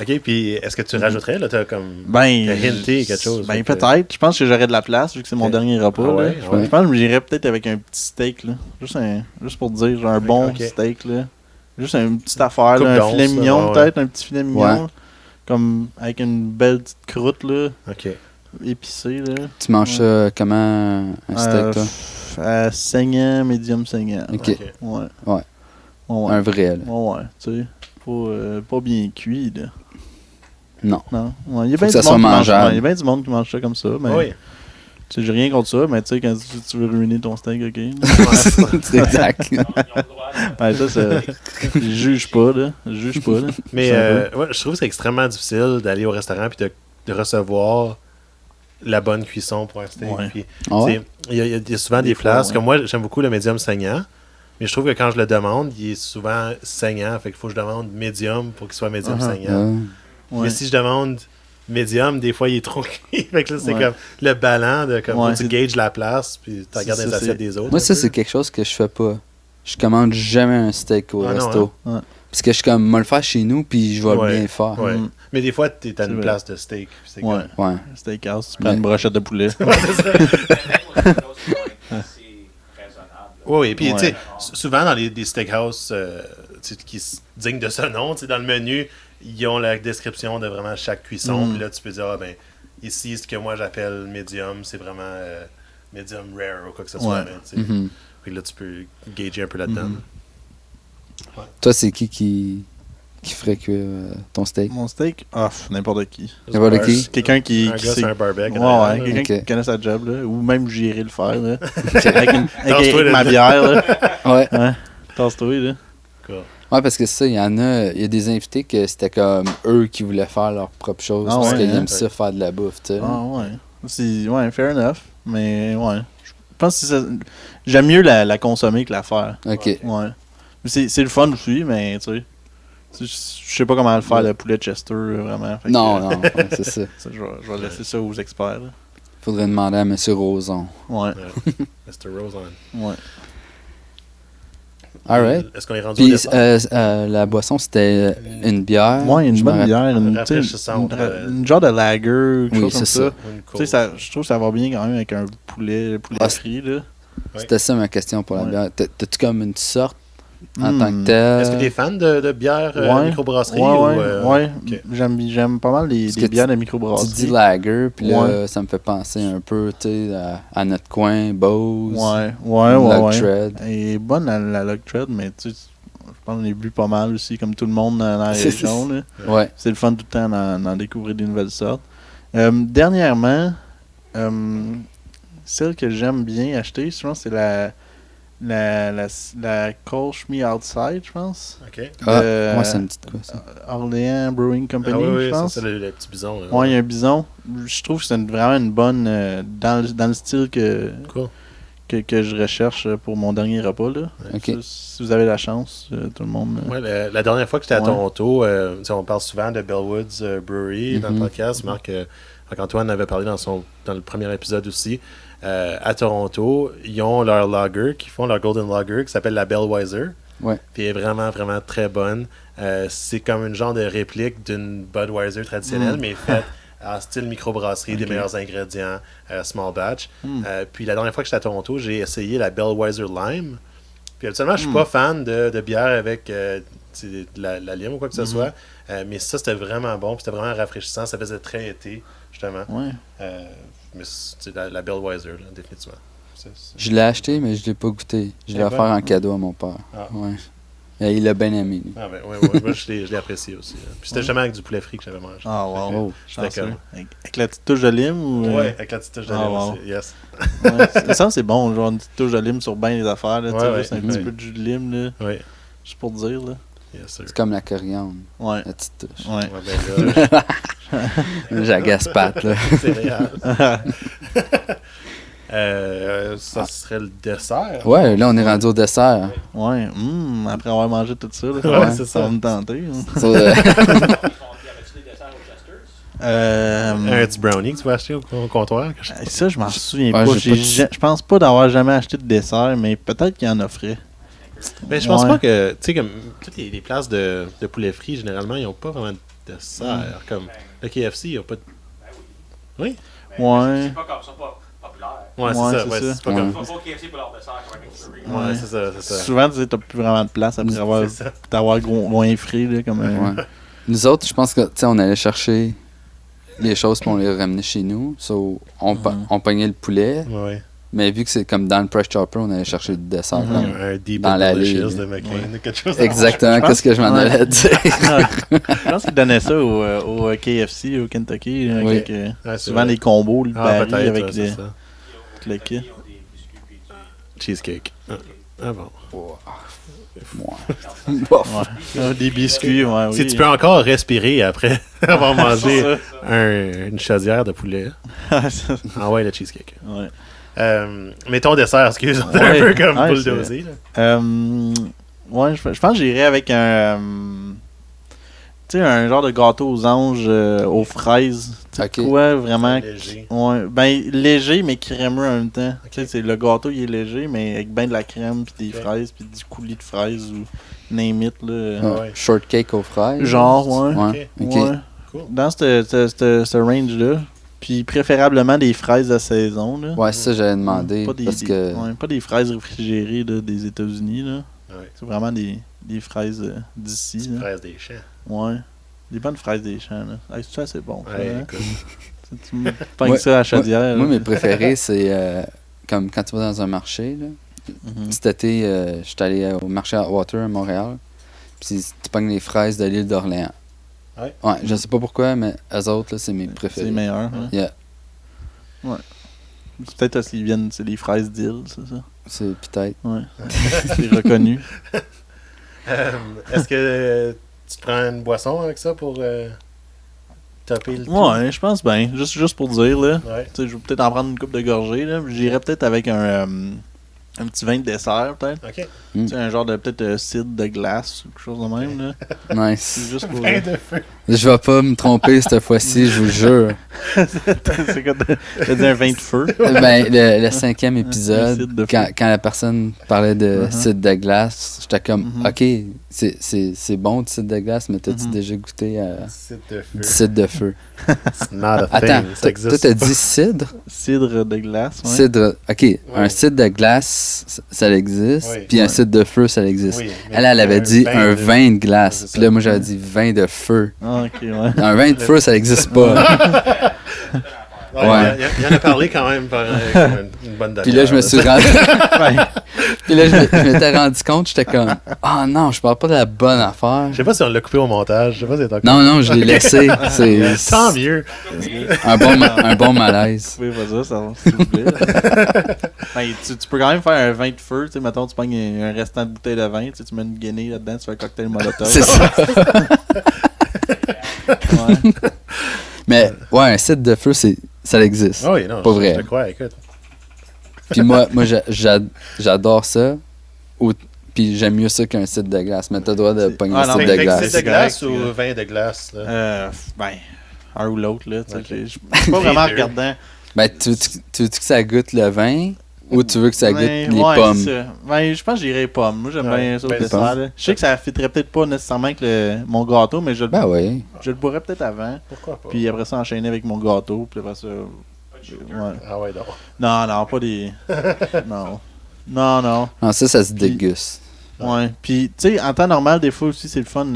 Speaker 2: Ok, puis est-ce que tu rajouterais, là, t'as comme...
Speaker 4: Ben,
Speaker 2: T'as hinté quelque chose,
Speaker 4: Ben,
Speaker 2: fait que-
Speaker 4: peut-être. Je pense que j'aurais de la place, vu que c'est mon
Speaker 2: Ok.
Speaker 4: dernier repas.
Speaker 2: Ah
Speaker 4: là.
Speaker 2: ouais,
Speaker 4: Je
Speaker 2: ouais.
Speaker 4: pense que j'irais peut-être avec un petit steak, là. Juste pour dire, genre un bon
Speaker 2: Ok.
Speaker 4: steak, là. Juste une petite affaire,
Speaker 2: Coupe
Speaker 4: là, un
Speaker 2: d'once,
Speaker 4: filet
Speaker 2: là,
Speaker 4: mignon,
Speaker 2: ouais,
Speaker 4: peut-être, un petit filet mignon.
Speaker 1: Ouais.
Speaker 4: Comme avec une belle petite croûte, là,
Speaker 2: Ok.
Speaker 4: épicée, là.
Speaker 1: Tu manges ça comment, un steak, toi?
Speaker 4: Saignant, médium saignant.
Speaker 1: Ok.
Speaker 2: Ok.
Speaker 4: Ouais.
Speaker 1: Ouais.
Speaker 4: Ouais,
Speaker 1: Un vrai, là.
Speaker 4: ouais, tu sais. Pas bien cuit, là.
Speaker 1: Non.
Speaker 4: Non. Ouais, il y a
Speaker 1: Faut
Speaker 4: bien
Speaker 1: que ça
Speaker 4: du
Speaker 1: soit
Speaker 4: monde qui mange-
Speaker 1: mangeable.
Speaker 4: ouais, il y a bien du monde qui mange ça comme ça, mais
Speaker 2: Oui.
Speaker 4: tu sais, j'ai rien contre ça, mais tu sais, quand tu veux ruiner ton steak, ok.
Speaker 1: C'est exact.
Speaker 3: Ils ont le droit de...
Speaker 4: Ouais, ça, je juge pas, là. Je juge pas, là.
Speaker 2: Mais
Speaker 4: C'est un
Speaker 2: ouais, je trouve que c'est extrêmement difficile d'aller au restaurant et de recevoir la bonne cuisson pour un steak.
Speaker 4: Ouais.
Speaker 2: Puis,
Speaker 1: Ah ouais?
Speaker 2: il y a souvent des
Speaker 4: fois,
Speaker 2: places.
Speaker 4: ouais.
Speaker 2: Comme moi, j'aime beaucoup le médium saignant. Mais je trouve que quand je le demande, il est souvent saignant. Fait qu'il faut que je demande médium pour qu'il soit médium
Speaker 4: Uh-huh.
Speaker 2: saignant.
Speaker 4: Ouais.
Speaker 2: Mais si je demande médium, des fois, il est trop cuit. Fait que là, c'est
Speaker 4: Ouais.
Speaker 2: comme le ballon de comme
Speaker 4: Ouais,
Speaker 2: faut que tu
Speaker 4: c'est-
Speaker 2: gages la place puis tu
Speaker 4: C'est
Speaker 2: regardes les
Speaker 4: ça,
Speaker 2: assiettes
Speaker 4: c'est-
Speaker 2: des autres.
Speaker 1: Moi,
Speaker 2: un
Speaker 1: ça,
Speaker 2: peu.
Speaker 1: c'est quelque chose que je fais pas. Je commande jamais un steak au
Speaker 2: Ah non,
Speaker 1: resto.
Speaker 4: hein? Ouais.
Speaker 1: Parce que je suis comme, moi le faire chez nous, puis je vais
Speaker 2: Ouais,
Speaker 1: bien le faire.
Speaker 2: Ouais.
Speaker 4: Mm.
Speaker 2: Mais des fois, t'es à
Speaker 4: C'est
Speaker 2: une
Speaker 4: vrai.
Speaker 2: place de steak. puis c'est
Speaker 4: Ouais.
Speaker 1: Ouais.
Speaker 4: Steakhouse, tu prends
Speaker 1: Ouais.
Speaker 4: une brochette de poulet.
Speaker 3: C'est raisonnable.
Speaker 2: Oui, et puis
Speaker 4: Ouais.
Speaker 2: tu sais, souvent dans des steakhouse tu sais, qui se dignent de ce nom, tu sais, dans le menu, ils ont la description de vraiment chaque cuisson.
Speaker 4: Mm.
Speaker 2: Puis là, tu peux dire, ah ben, ici, ce que moi j'appelle medium, c'est vraiment medium rare ou quoi que ce soit.
Speaker 4: Ouais.
Speaker 2: Mais, tu sais.
Speaker 1: Mhm.
Speaker 2: Puis là, tu peux gager un peu là-dedans.
Speaker 4: Mhm.
Speaker 1: Toi, c'est qui ferait cuire ton steak?
Speaker 4: Mon steak, n'importe qui.
Speaker 1: N'importe qui?
Speaker 4: Quelqu'un qui
Speaker 2: Un gars,
Speaker 4: sait.
Speaker 2: c'est un barbecue.
Speaker 4: Ouais, quelqu'un
Speaker 1: Ok.
Speaker 4: qui connaît sa job, là. Ou même j'irai le faire, là.
Speaker 1: Ok.
Speaker 2: Tasse-toi,
Speaker 4: avec ma
Speaker 2: là.
Speaker 4: bière, là.
Speaker 1: Ouais.
Speaker 4: Ouais. Tasse-toi, là.
Speaker 2: Cool.
Speaker 1: Ouais, parce que ça, il y a des invités que c'était comme eux qui voulaient faire leur propre chose.
Speaker 4: Ah
Speaker 1: parce
Speaker 4: ouais,
Speaker 1: qu'ils
Speaker 4: hein?
Speaker 1: aiment ça faire de la bouffe, tu sais.
Speaker 4: Ah, ouais. Ouais, fair enough. Mais, ouais. Je pense que j'aime mieux la consommer que la faire.
Speaker 1: Ok.
Speaker 4: Ouais. Mais c'est le fun aussi, mais, tu sais. Je sais pas comment le faire, le poulet Chester, vraiment. Fait que,
Speaker 1: Non, non, ouais, c'est ça.
Speaker 4: Je vais laisser ça aux experts, là.
Speaker 1: Faudrait demander à M. Roson.
Speaker 4: Ouais.
Speaker 2: Mr. Rosen.
Speaker 4: Ouais.
Speaker 1: Alright.
Speaker 2: Est-ce qu'on est rendu au
Speaker 1: Puis
Speaker 2: dessert?
Speaker 1: la boisson, c'était une bière.
Speaker 4: Ouais, une
Speaker 1: Je me
Speaker 4: bonne
Speaker 1: rappelle.
Speaker 4: bière. Tu sais,
Speaker 2: Rafraîchissante,
Speaker 4: une genre de lager, quelque
Speaker 1: Oui,
Speaker 4: chose comme
Speaker 1: c'est
Speaker 4: ça.
Speaker 1: ça.
Speaker 2: Ou une
Speaker 4: Tu
Speaker 2: côte?
Speaker 4: sais, je trouve que ça va bien quand même avec un poulet
Speaker 1: Ah,
Speaker 4: frit, là.
Speaker 1: C'était ça ma question pour la
Speaker 4: Ouais.
Speaker 1: bière. T'as-tu comme une sorte en
Speaker 4: Hmm.
Speaker 1: tant que telle?
Speaker 2: Est-ce que tu es fan de bière
Speaker 4: Ouais.
Speaker 2: microbrasserie?
Speaker 4: Ouais,
Speaker 2: ou,
Speaker 4: ouais.
Speaker 2: ok.
Speaker 4: J'aime pas mal
Speaker 1: Parce que
Speaker 4: les bières de
Speaker 1: Tu dis
Speaker 4: microbrasserie.
Speaker 1: lager, puis là,
Speaker 4: Ouais.
Speaker 1: ça me fait penser un peu, tu sais, à notre coin, Bose,
Speaker 4: Ouais.
Speaker 1: Logtread.
Speaker 4: Elle est bonne la Logtread, mais tu sais, je pense qu'on est bu pas mal aussi, comme tout le monde dans la
Speaker 1: C'est
Speaker 4: région, là.
Speaker 1: Ouais.
Speaker 4: C'est le fun tout le temps d'en découvrir des nouvelles sortes. Dernièrement, celle que j'aime bien acheter, je pense que c'est la Kolsch Me Outside, je pense.
Speaker 2: OK.
Speaker 1: Ah,
Speaker 4: De-
Speaker 1: moi, ça me dit de quoi, ça?
Speaker 4: Orléans Brewing Company,
Speaker 2: Ah oui,
Speaker 4: je
Speaker 2: ça,
Speaker 4: pense.
Speaker 2: c'est le petit bison. Là.
Speaker 4: Ouais, il y a un bison. Je trouve que c'est vraiment une bonne. Dans le style
Speaker 2: Cool.
Speaker 4: que je recherche pour mon dernier repas. Là.
Speaker 1: Ok.
Speaker 4: Ça, si vous avez la chance, tout le monde.
Speaker 2: Ouais, la dernière fois que j'étais à
Speaker 4: Ouais.
Speaker 2: Toronto, tu sais, on parle souvent de Bellwoods Brewery dans le
Speaker 1: Mhm.
Speaker 2: podcast. Marc-Antoine avait parlé dans le premier épisode aussi. À Toronto, ils ont leur lager, qui font leur Golden Lager, qui s'appelle la Bellweiser.
Speaker 1: Ouais.
Speaker 2: Puis elle est vraiment, vraiment très bonne. C'est comme une genre de réplique d'une Budweiser traditionnelle, mais faite en style microbrasserie, des
Speaker 4: Ok.
Speaker 2: meilleurs ingrédients, small batch.
Speaker 4: Mm.
Speaker 2: Puis la dernière fois que j'étais à Toronto, j'ai essayé la Bellweiser Lime. Puis habituellement, je suis pas fan de bière avec tu sais, de la lime ou quoi que ce soit. Mais ça, c'était vraiment bon. Puis c'était vraiment rafraîchissant. Ça faisait très été, justement.
Speaker 4: Ouais.
Speaker 2: Mais c'est la Bellweiser, là, définitivement.
Speaker 1: Je l'ai acheté, mais je l'ai pas goûté. Je l'ai
Speaker 2: Eh
Speaker 1: offert
Speaker 2: ben.
Speaker 1: en cadeau à mon père.
Speaker 2: Ah.
Speaker 1: Ouais. Et il l'a bien aimé, lui.
Speaker 2: Ah ben, ouais, moi, je l'ai apprécié aussi. Là. Puis c'était justement avec du poulet frit que j'avais mangé.
Speaker 4: Ah, wow.
Speaker 1: Oh.
Speaker 2: C'était
Speaker 4: Chanceux.
Speaker 2: comme-
Speaker 4: Avec la petite touche de lime ou.
Speaker 2: Ouais, avec la petite touche de
Speaker 4: Ah,
Speaker 2: lime
Speaker 4: wow.
Speaker 2: aussi. Yes.
Speaker 4: Ouais, ça, c'est bon, genre une petite touche de lime sur bien les affaires. Là, tu sais,
Speaker 2: Ouais,
Speaker 4: juste un
Speaker 2: ouais.
Speaker 4: petit
Speaker 2: Ouais.
Speaker 4: peu de jus de lime, là,
Speaker 2: Oui,
Speaker 4: juste pour dire. Là.
Speaker 2: yes, sir.
Speaker 1: C'est comme la coriandre,
Speaker 4: Ouais.
Speaker 1: la petite touche.
Speaker 4: Ouais.
Speaker 2: Ouais, ben là,
Speaker 1: J'agace Pat, là.
Speaker 2: c'est réel. Ça serait le dessert.
Speaker 1: Ouais, là, on est rendu au dessert.
Speaker 4: Ouais. Après avoir mangé tout ça, là,
Speaker 2: Ouais, c'est ça.
Speaker 4: va me tenter. Hein.
Speaker 1: So,
Speaker 3: Y avait-tu des desserts au Chester's?
Speaker 2: Un petit brownie que tu vas acheter au comptoir.
Speaker 4: Ça, je m'en souviens
Speaker 1: Ouais,
Speaker 4: pas.
Speaker 1: j'ai pas de-
Speaker 4: Je pense pas d'avoir jamais acheté de dessert, mais peut-être qu'il y en offrait.
Speaker 2: Mais je pense
Speaker 4: Ouais.
Speaker 2: pas que, tu sais, comme toutes les places de poulet frit, généralement, ils n'ont pas vraiment de dessert. Comme le KFC, ils n'ont pas de. Oui?
Speaker 4: Ouais.
Speaker 3: C'est pas comme ça, pas populaire.
Speaker 2: Ouais,
Speaker 4: Ouais,
Speaker 2: c'est ça.
Speaker 4: c'est
Speaker 2: Ouais,
Speaker 4: ça.
Speaker 2: c'est pas
Speaker 1: Ouais.
Speaker 2: comme.
Speaker 3: Faut pas KFC pour leur dessert comme un McFlurry.
Speaker 2: Ouais, c'est ça, c'est ça.
Speaker 4: Souvent, tu sais, t'as plus vraiment de place après
Speaker 2: C'est ça.
Speaker 4: t'avoir loin frais, là, comme un...
Speaker 1: ouais. Nous autres, je pense que, tu sais, on allait chercher les choses puis on les ramenait chez nous. So, on pognait le poulet,
Speaker 2: Ouais.
Speaker 1: mais vu que c'est comme dans le Price Chopper, on allait chercher du dessert.
Speaker 4: Mhm.
Speaker 1: comme-
Speaker 2: Un deep
Speaker 1: Dans
Speaker 2: and
Speaker 1: l'allée,
Speaker 2: delicious
Speaker 1: là.
Speaker 2: de McCain,
Speaker 4: Ouais.
Speaker 2: quelque chose.
Speaker 1: Exactement,
Speaker 4: Je pense-
Speaker 1: qu'est-ce que je m'en
Speaker 4: ouais.
Speaker 1: allais dire.
Speaker 4: Je pense qu'ils donnaient ça au KFC, au Kentucky, là,
Speaker 1: Oui.
Speaker 4: avec
Speaker 2: Ouais, c'est
Speaker 4: souvent
Speaker 2: vrai.
Speaker 4: des combos, le
Speaker 2: Ah,
Speaker 4: baril
Speaker 2: peut-être,
Speaker 4: avec
Speaker 2: ouais, c'est
Speaker 4: des...
Speaker 2: ça.
Speaker 4: le kit.
Speaker 3: Ils ont des biscuits puis du-
Speaker 2: Cheesecake. Ah bon.
Speaker 4: Ouais. Des biscuits, ouais, oui.
Speaker 2: Si tu peux encore respirer après avoir mangé
Speaker 4: Ça.
Speaker 2: une chaudière de poulet.
Speaker 4: Ça.
Speaker 2: Ah ouais, le cheesecake.
Speaker 4: Ouais.
Speaker 2: Mais ton dessert, excuse, on est
Speaker 4: Ouais.
Speaker 2: un peu comme
Speaker 4: Ouais,
Speaker 2: bulldozé. là.
Speaker 4: Ouais, je pense que j'irais avec un... tu sais, un genre de gâteau aux anges aux fraises. Tu sais,
Speaker 1: Ok.
Speaker 4: quoi, vraiment...
Speaker 2: Léger.
Speaker 4: Ouais, ben léger mais crémeux en même temps. Tu sais, le gâteau il est léger mais avec ben de la crème puis des
Speaker 2: Ok.
Speaker 4: fraises puis du coulis de fraises ou name it, là.
Speaker 2: Ah ouais.
Speaker 1: Shortcake aux fraises.
Speaker 4: Genre, ouais.
Speaker 1: Ouais.
Speaker 2: Ok.
Speaker 1: Ok.
Speaker 4: Ouais.
Speaker 2: Cool.
Speaker 4: Dans ce range-là. Puis préférablement des fraises de saison, là.
Speaker 1: Ouais, ça, j'avais demandé.
Speaker 4: Pas des,
Speaker 1: parce que.
Speaker 4: ouais, pas des fraises réfrigérées là, des États-Unis, là.
Speaker 2: Ouais.
Speaker 4: C'est vraiment des fraises d'ici,
Speaker 2: Petite
Speaker 4: là.
Speaker 2: fraise des champs.
Speaker 4: Ouais. Des bonnes fraises des champs, là. Hey, c'est assez bon, ça,
Speaker 2: Ouais,
Speaker 4: hein?
Speaker 2: écoute.
Speaker 4: Tu me pognes ça à la chaudière.
Speaker 1: Moi,
Speaker 4: là.
Speaker 1: mes préférés, c'est comme quand tu vas dans un marché. Là.
Speaker 4: Mhm.
Speaker 1: Cet été, j'étais allé au marché Atwater à Montréal. Puis tu pognes les fraises de l'île d'Orléans.
Speaker 2: Ouais.
Speaker 1: Ouais, je sais pas pourquoi, mais eux autres, là, c'est mes
Speaker 4: C'est
Speaker 1: préférés.
Speaker 4: les meilleurs, hein?
Speaker 1: Yeah,
Speaker 4: C'est peut-être parce qu'ils viennent, c'est les fraises d'île, c'est ça?
Speaker 1: c'est peut-être.
Speaker 4: Ouais. C'est reconnu.
Speaker 2: Est-ce que tu te prends une boisson avec ça pour topper le tout?
Speaker 4: Ouais, je pense bien. Juste pour dire, là.
Speaker 2: Ouais.
Speaker 4: Tu sais, je vais peut-être en prendre une coupe de gorgée, là. J'irais peut-être avec un petit vin de dessert, peut-être.
Speaker 2: Ok.
Speaker 4: Tu sais, un genre de peut-être cidre de glace ou quelque chose de même, là. C'est
Speaker 1: Nice.
Speaker 4: juste pour.
Speaker 2: Vin de feu.
Speaker 1: Je vais pas me tromper cette fois-ci, je vous jure.
Speaker 4: C'est quoi, t'as dit un vin de feu?
Speaker 1: Ben, le 5e épisode,
Speaker 4: cidre de feu.
Speaker 1: quand la personne parlait de
Speaker 4: Uh-huh.
Speaker 1: cidre de glace, j'étais comme,
Speaker 4: Mhm.
Speaker 1: OK, c'est bon du cidre de glace, mais t'as-tu
Speaker 4: Mhm.
Speaker 1: déjà goûté à
Speaker 2: Cidre de feu.
Speaker 1: du cidre de feu?
Speaker 2: It's not a
Speaker 1: Attends,
Speaker 2: thing. Ça
Speaker 1: toi,
Speaker 2: existe.
Speaker 1: t'as dit cidre?
Speaker 4: Cidre de glace, ouais.
Speaker 1: Cidre, OK, un cidre de glace, ça existe,
Speaker 2: Oui.
Speaker 1: puis un
Speaker 4: Ouais.
Speaker 1: cidre de feu, ça existe.
Speaker 2: Oui, mais
Speaker 1: Elle avait dit un vin de glace,
Speaker 2: c'est
Speaker 1: puis là,
Speaker 2: ça.
Speaker 1: moi, j'avais dit vin de feu.
Speaker 4: Ah, ok, ouais.
Speaker 1: Un vin de feu, ça n'existe pas.
Speaker 2: Ouais,
Speaker 1: Ouais.
Speaker 2: Il y en a parlé quand même pendant une bonne demi-heure.
Speaker 1: Puis là, je me suis rendu... Puis là, je m'étais rendu compte, j'étais comme, ah non, je parle pas de la bonne affaire.
Speaker 2: Je sais pas si on l'a coupé au montage. Je sais pas si c'est encore.
Speaker 1: Non, non, je l'ai laissé. C'est
Speaker 2: Tant mieux.
Speaker 1: un bon malaise.
Speaker 4: Oui, vas-y, ça va, s'il vous plaît. Ben, tu peux quand même faire un vin de feu, tu sais, mettons, tu pognes un restant de bouteille de vin, tu sais, tu mets une guinée là-dedans, tu fais un cocktail molotov.
Speaker 1: C'est ça.
Speaker 4: Ouais.
Speaker 1: Mais ouais, un site de feu, ça existe.
Speaker 2: Ah oui, non.
Speaker 1: Pas
Speaker 2: je
Speaker 1: vrai.
Speaker 2: te crois, écoute.
Speaker 1: Puis moi j'adore ça. Puis j'aime mieux ça qu'un site de glace. Mais t'as le droit de pogner
Speaker 4: Ah,
Speaker 1: un
Speaker 4: non,
Speaker 1: site
Speaker 4: mais
Speaker 1: de
Speaker 2: Fait que
Speaker 1: glace.
Speaker 2: c'est de glace
Speaker 4: C'est
Speaker 2: ou
Speaker 4: correct,
Speaker 2: vin de glace, là?
Speaker 4: Ben, un ou l'autre, là, tu sais,
Speaker 2: Ok.
Speaker 4: je suis pas vraiment
Speaker 2: Les deux.
Speaker 4: regardant.
Speaker 1: Ben, tu veux que ça goûte le vin ou tu veux que ça goûte
Speaker 4: Ben,
Speaker 1: les
Speaker 4: ouais,
Speaker 1: pommes?
Speaker 4: c'est ça. Ben, je pense que j'irais pommes. Moi, j'aime
Speaker 2: Ouais,
Speaker 4: bien ça au
Speaker 2: ben,
Speaker 4: dessert, là. Je sais que ça fitterait peut-être pas nécessairement avec mon gâteau, mais
Speaker 1: Ben oui.
Speaker 4: je le bourrais peut-être avant.
Speaker 2: Pourquoi pas?
Speaker 4: Puis après ça, enchaîner avec mon gâteau. Puis après ça. Ouais.
Speaker 2: Ah ouais, donc.
Speaker 4: Non, pas des. Non. Non.
Speaker 1: Non, ça se
Speaker 4: Puis-
Speaker 1: déguste.
Speaker 4: Ouais. Puis, tu sais, en temps normal, des fois aussi, c'est le fun.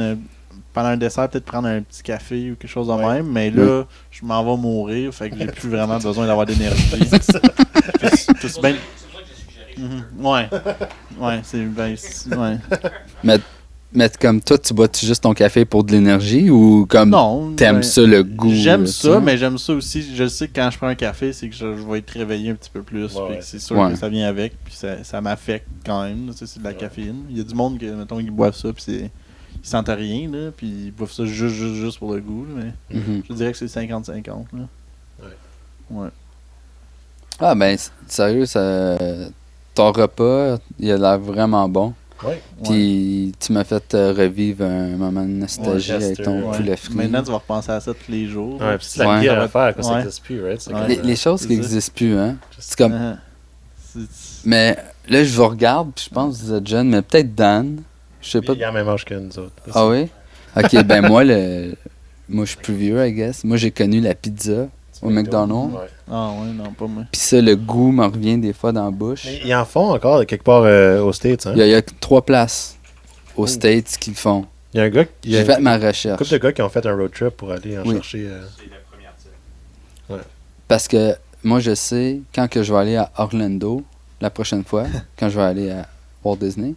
Speaker 4: Pendant un dessert, peut-être prendre un petit café ou quelque chose de
Speaker 2: Ouais.
Speaker 4: même. Mais là, je m'en vais mourir. Fait que j'ai plus vraiment besoin d'avoir d'énergie. Tout bien.
Speaker 3: C'est pour ça que j'ai suggéré.
Speaker 4: Mhm. Ouais. Ouais, c'est ben, ouais.
Speaker 1: Mais comme toi, tu bois-tu juste ton café pour de l'énergie ou comme
Speaker 4: Non.
Speaker 1: t'aimes
Speaker 4: ben,
Speaker 1: ça le goût?
Speaker 4: J'aime
Speaker 1: là,
Speaker 4: ça,
Speaker 1: tu sais?
Speaker 4: mais j'aime ça aussi. Je sais que quand je prends un café, c'est que je vais être réveillé un petit peu plus.
Speaker 2: Ouais,
Speaker 4: Fait que
Speaker 2: ouais.
Speaker 4: c'est sûr
Speaker 1: Ouais.
Speaker 4: que ça vient avec. Puis ça m'affecte quand même. Tu sais, c'est de la caféine. Il y a du monde que, mettons, ils boivent ça. Puis ils sentent rien. Là, puis ils boivent ça juste pour le goût. Là, mais
Speaker 1: Mhm.
Speaker 4: je dirais que c'est 50-50. Là. Ouais.
Speaker 1: Ah ben, sérieux, ton repas, il a l'air vraiment bon.
Speaker 2: Ouais.
Speaker 1: Puis tu m'as fait revivre un moment de nostalgie
Speaker 2: Ouais,
Speaker 1: avec ton
Speaker 4: Ouais.
Speaker 1: poulet frit.
Speaker 4: Maintenant, tu vas repenser à ça tous les jours.
Speaker 2: Ouais, puis c'est la
Speaker 1: Ouais.
Speaker 2: pire affaire quand ça
Speaker 4: Ouais.
Speaker 2: n'existe plus, right? C'est
Speaker 4: Ouais.
Speaker 2: comme,
Speaker 1: Les choses
Speaker 4: c'est
Speaker 1: qui
Speaker 4: ça.
Speaker 1: n'existent plus, hein. C'est comme...
Speaker 4: Uh-huh.
Speaker 1: Mais là, je vous regarde, puis je pense que vous êtes jeune, mais peut-être Dan. Je sais pas.
Speaker 2: Il y a le même âge que nous autres.
Speaker 1: Ah oui? Ok, ben moi, moi je suis plus vieux, I guess. Moi, j'ai connu la pizza au McDonald's.
Speaker 2: Ouais.
Speaker 4: Ah ouais, non, pas moi.
Speaker 1: Puis ça, le goût me revient des fois dans la bouche.
Speaker 2: Mais ils en font encore quelque part aux States, hein?
Speaker 1: Il y a 3 places aux
Speaker 2: Oh.
Speaker 1: States qui le font.
Speaker 2: Il y a un gars il y a
Speaker 1: J'ai fait ma
Speaker 2: une couple
Speaker 1: recherche.
Speaker 2: de gars qui ont fait un road trip pour aller en
Speaker 1: Oui.
Speaker 2: chercher.
Speaker 3: C'est le premier article.
Speaker 1: Parce que moi, je sais, quand que je vais aller à Orlando, la prochaine fois, quand je vais aller à Walt Disney,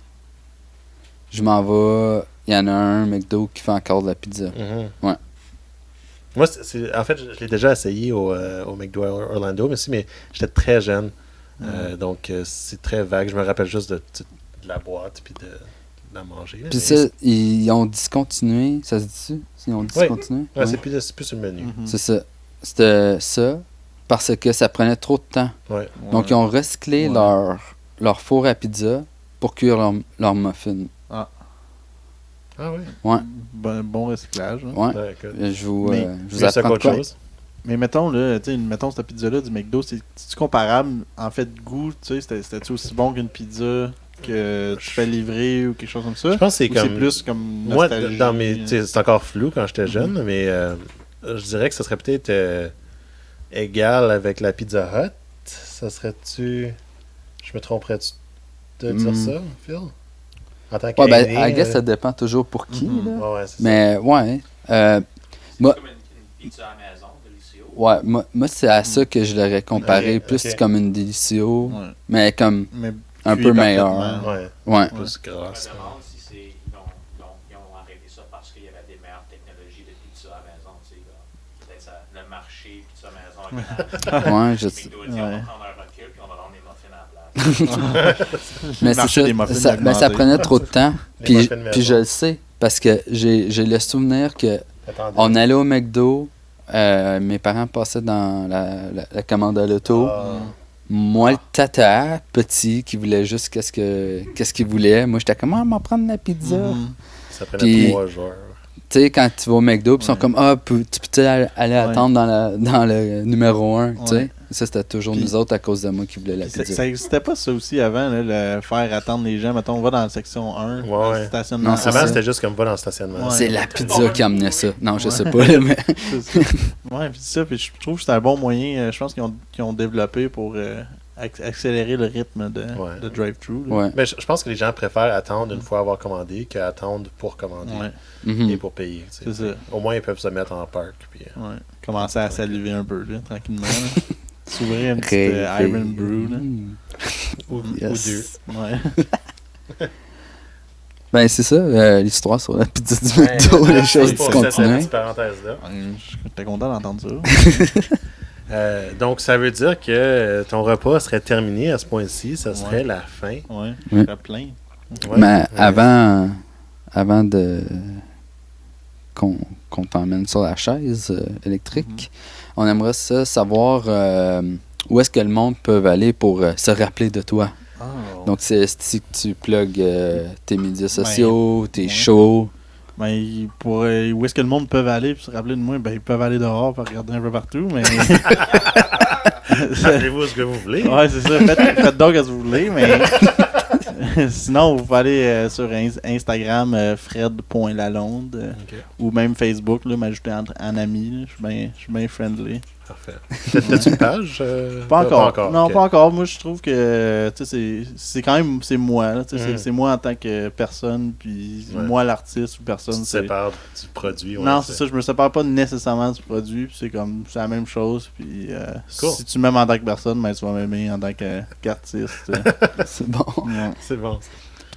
Speaker 1: je m'en vais. Il y en a un McDo qui fait encore de la pizza.
Speaker 2: Mhm.
Speaker 1: Ouais.
Speaker 2: Moi, en fait, je l'ai déjà essayé au McDo à Orlando, mais j'étais très jeune. Donc, c'est très vague. Je me rappelle juste de la boîte puis de la manger.
Speaker 1: Puis
Speaker 2: Mais
Speaker 1: ça, ils ont discontinué. Ça se dit-tu? Ils ont discontinué?
Speaker 2: ouais,
Speaker 1: Ouais.
Speaker 2: c'est plus sur le menu.
Speaker 4: Mhm.
Speaker 1: C'est ça. C'était ça parce que ça prenait trop de temps.
Speaker 2: Ouais.
Speaker 1: Donc, ils ont recyclé
Speaker 4: Ouais.
Speaker 1: leur four à pizza pour cuire leur muffin.
Speaker 2: Ah oui?
Speaker 1: Ouais.
Speaker 4: Bon recyclage. Hein.
Speaker 1: Ouais.
Speaker 2: Ouais, écoute.
Speaker 1: Je vous,
Speaker 4: Mais-
Speaker 1: je vous
Speaker 2: Mieux ça
Speaker 1: apprends de
Speaker 2: qu'autre
Speaker 1: quoi.
Speaker 2: chose.
Speaker 4: Mais mettons, là, tu sais, mettons cette pizza-là du McDo, c'est comparable en fait de goût, tu sais, c'était-tu aussi bon qu'une pizza que tu fais livrer ou quelque chose comme ça?
Speaker 2: Je pense que c'est
Speaker 4: Ou
Speaker 2: comme...
Speaker 4: c'est plus comme
Speaker 2: Moi,
Speaker 4: nostalgie?
Speaker 2: dans mes... tu sais, c'est encore flou quand j'étais jeune, mais je dirais que ça serait peut-être égal avec la Pizza Hut. Ça serait-tu... Je me tromperais-tu de dire ça, Phil? En tant
Speaker 1: Ouais,
Speaker 2: qu'aîné...
Speaker 1: ben, I guess ça dépend toujours pour qui,
Speaker 4: Mhm.
Speaker 1: là.
Speaker 2: Ouais, c'est ça.
Speaker 1: Mais, ouais.
Speaker 3: C'est
Speaker 1: Moi-
Speaker 3: comme une pizza à la maison de l'ICO.
Speaker 1: Ouais, moi c'est à ça que je l'aurais comparé.
Speaker 2: Ok,
Speaker 1: Plus
Speaker 2: ok.
Speaker 1: comme une Delicio,
Speaker 4: Ouais.
Speaker 1: mais comme
Speaker 4: Mais
Speaker 1: un
Speaker 4: cuit
Speaker 1: peu
Speaker 4: parfaitement.
Speaker 1: meilleur.
Speaker 2: Ouais,
Speaker 1: Ouais.
Speaker 2: plus
Speaker 3: Je me
Speaker 2: grasse.
Speaker 3: demande si c'est ils ont arrêté ça parce qu'il y avait des meilleures technologies de pizza à la maison. Tu sais, là. Peut-être ça, le marché pizza maison.
Speaker 1: Ouais, je sais.
Speaker 3: McDo a dit, on
Speaker 4: Ouais.
Speaker 3: va prendre un recul puis on va vendre des muffins à la place.
Speaker 1: Mais
Speaker 4: Le
Speaker 1: c'est
Speaker 4: marché
Speaker 1: ça,
Speaker 4: des muffins
Speaker 1: ça,
Speaker 4: a
Speaker 1: ben, ça
Speaker 4: augmenté.
Speaker 1: prenait trop de temps.
Speaker 2: Les
Speaker 1: Puis,
Speaker 2: muffins de
Speaker 1: puis
Speaker 2: maison.
Speaker 1: je le sais, parce que j'ai le souvenir que
Speaker 2: Attendez.
Speaker 1: on allait au McDo, mes parents passaient dans la commande à l'auto.
Speaker 2: Ah.
Speaker 1: Moi, le tata, petit, qui voulait juste qu'est-ce qu'il voulait. Moi, j'étais comme, ah, on va prendre la pizza.
Speaker 4: Mhm.
Speaker 2: Ça prenait
Speaker 1: Puis-
Speaker 2: 3 joueurs.
Speaker 1: Tu sais, quand tu vas au McDo, puis ils sont
Speaker 4: Ouais.
Speaker 1: comme, ah, tu peux aller
Speaker 4: Ouais.
Speaker 1: attendre dans le numéro 1, tu sais.
Speaker 4: Ouais.
Speaker 1: Ça, c'était toujours
Speaker 4: Puis-
Speaker 1: nous autres à cause de moi qui voulait la
Speaker 4: Puis
Speaker 1: pizza.
Speaker 4: ça n'existait pas ça aussi avant, là, le faire attendre les gens. Mettons, on va dans la section 1,
Speaker 2: Ouais,
Speaker 4: dans le
Speaker 2: ouais.
Speaker 4: stationnement.
Speaker 1: Non, c'est
Speaker 2: Avant,
Speaker 1: ça.
Speaker 2: c'était juste comme va dans le stationnement.
Speaker 4: Ouais.
Speaker 1: C'est la pizza qui amenait ça. Non, je sais pas, là, mais...
Speaker 4: C'est ça. Ouais, puis c'est ça. Puis je trouve que c'est un bon moyen, je pense qu'ils ont développé pour accélérer le rythme
Speaker 2: Ouais.
Speaker 4: de drive-thru. là.
Speaker 1: Ouais.
Speaker 2: Mais je pense que les gens préfèrent attendre une fois avoir commandé qu'attendre pour commander
Speaker 4: Ouais,
Speaker 1: Mhm.
Speaker 2: et pour payer. tu sais.
Speaker 4: c'est ça.
Speaker 2: Au moins, ils peuvent se mettre en parc. Puis,
Speaker 4: Ouais. Commencer à saliver un peu, là, tranquillement. là. S'ouvrir un petit
Speaker 1: Ré-
Speaker 4: Iron Brew. Là.
Speaker 1: Mm.
Speaker 2: ou
Speaker 1: Yes.
Speaker 4: Ouais.
Speaker 1: Ben, c'est ça, l'histoire sur la pizza du
Speaker 2: deux.
Speaker 1: McDo, les choses
Speaker 2: pour
Speaker 1: du
Speaker 2: cette
Speaker 1: continent.
Speaker 2: petite parenthèse-là.
Speaker 4: J'étais content d'entendre ça.
Speaker 2: Donc, ça veut dire que ton repas serait terminé à ce point-ci. Ça serait
Speaker 4: Ouais.
Speaker 2: la fin.
Speaker 4: Ouais,
Speaker 1: Ouais.
Speaker 4: j'étais plein.
Speaker 2: Ouais.
Speaker 1: Mais avant de qu'on t'emmène sur la chaise électrique, on aimerait ça savoir où est-ce que le monde peut aller pour se rappeler de toi. Donc, c'est si tu plugues tes médias sociaux, tes
Speaker 4: ouais.
Speaker 1: shows.
Speaker 4: Ben, où est-ce que le monde peut aller pour se rappeler de moi? Ben, ils peuvent aller dehors pour regarder un peu partout, mais...
Speaker 2: Rappelez-vous ce que vous voulez.
Speaker 4: Ouais, c'est ça. Faites donc ce que vous voulez, mais... Sinon, vous pouvez aller sur Instagram, fred.lalonde,
Speaker 2: Ok,
Speaker 4: ou même Facebook, là, m'ajouter en ami. Là. Je suis bien friendly.
Speaker 2: parfait. T'as-tu une page?
Speaker 4: Pas encore. Non,
Speaker 2: ok.
Speaker 4: pas encore. Moi, je trouve que tu sais, c'est quand même c'est moi. Là, tu sais,
Speaker 2: Mhm.
Speaker 4: c'est moi en tant que personne, puis
Speaker 2: Ouais.
Speaker 4: moi l'artiste ou
Speaker 2: Tu
Speaker 4: personne.
Speaker 2: te
Speaker 4: c'est-
Speaker 2: sépares du produit. ouais,
Speaker 4: Non, c'est ça. Je me sépare pas nécessairement du produit. Puis c'est la même chose. Puis
Speaker 2: Cool.
Speaker 4: si tu m'aimes en tant que personne, ben, tu vas m'aimer en tant qu'artiste.
Speaker 1: C'est bon.
Speaker 4: Ouais.
Speaker 2: C'est bon.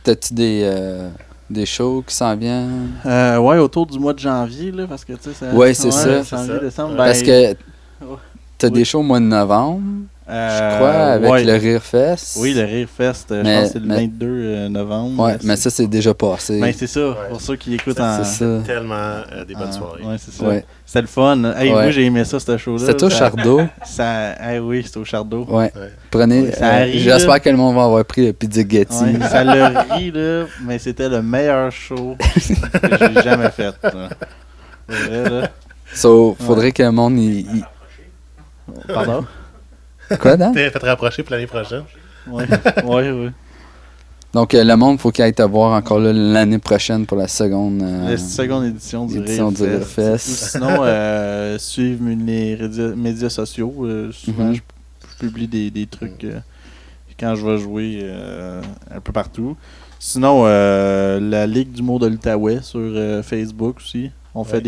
Speaker 1: T'as-tu des shows qui s'en viennent?
Speaker 4: Ouais, autour du mois de janvier, là, parce que tu sais,
Speaker 1: Ouais, c'est ça.
Speaker 4: Janvier,
Speaker 2: C'est ça.
Speaker 4: décembre.
Speaker 2: Ouais.
Speaker 4: Ben,
Speaker 1: Parce que
Speaker 4: ouais.
Speaker 1: t'as
Speaker 4: Oui.
Speaker 1: des shows au mois de novembre, je crois, avec
Speaker 4: ouais.
Speaker 1: le Rire Fest.
Speaker 4: Oui, le Rire Fest, je
Speaker 1: Mais-
Speaker 4: pense que c'est le
Speaker 1: mais-
Speaker 4: 22 novembre.
Speaker 1: Ouais, mais ça, c'est déjà passé.
Speaker 4: Ben, c'est ça,
Speaker 2: Ouais.
Speaker 4: pour ceux qui écoutent
Speaker 2: C'est
Speaker 4: en...
Speaker 1: C'est ça.
Speaker 2: Tellement des bonnes
Speaker 4: en-
Speaker 2: soirées.
Speaker 4: Ouais, c'est ça.
Speaker 1: Ouais.
Speaker 4: C'était le fun. Hey,
Speaker 1: Ouais.
Speaker 4: Moi, j'ai aimé ça, ce show-là.
Speaker 1: C'était au
Speaker 4: Ça-
Speaker 1: Chardot.
Speaker 4: Hey, oui, c'était au Chardot.
Speaker 1: Ouais.
Speaker 2: Ouais.
Speaker 1: Prenez.
Speaker 4: Ouais, ça arrive,
Speaker 1: J'espère
Speaker 4: là.
Speaker 1: que le monde va avoir pris le pizza Getty.
Speaker 4: Ouais, ça l'a ri, là, mais c'était le meilleur show que j'ai jamais fait. là. Pour vrai, là.
Speaker 1: So, faudrait que le monde. il-
Speaker 4: Pardon?
Speaker 1: Quoi, Dan?
Speaker 2: T'es fait rapprocher pour l'année prochaine.
Speaker 4: Ouais, ouais.
Speaker 1: Donc, le monde, faut qu'il aille te voir encore là, l'année prochaine pour la seconde.
Speaker 4: La seconde édition du
Speaker 1: édition du
Speaker 4: Rire
Speaker 1: Rire
Speaker 4: Fest.
Speaker 1: Fest.
Speaker 4: Ou sinon, suivre les médias sociaux. Souvent,
Speaker 1: Mhm.
Speaker 4: je publie des trucs quand je vais jouer un peu partout. Sinon, la Ligue d'humour de l'Outaouais sur Facebook aussi. On fait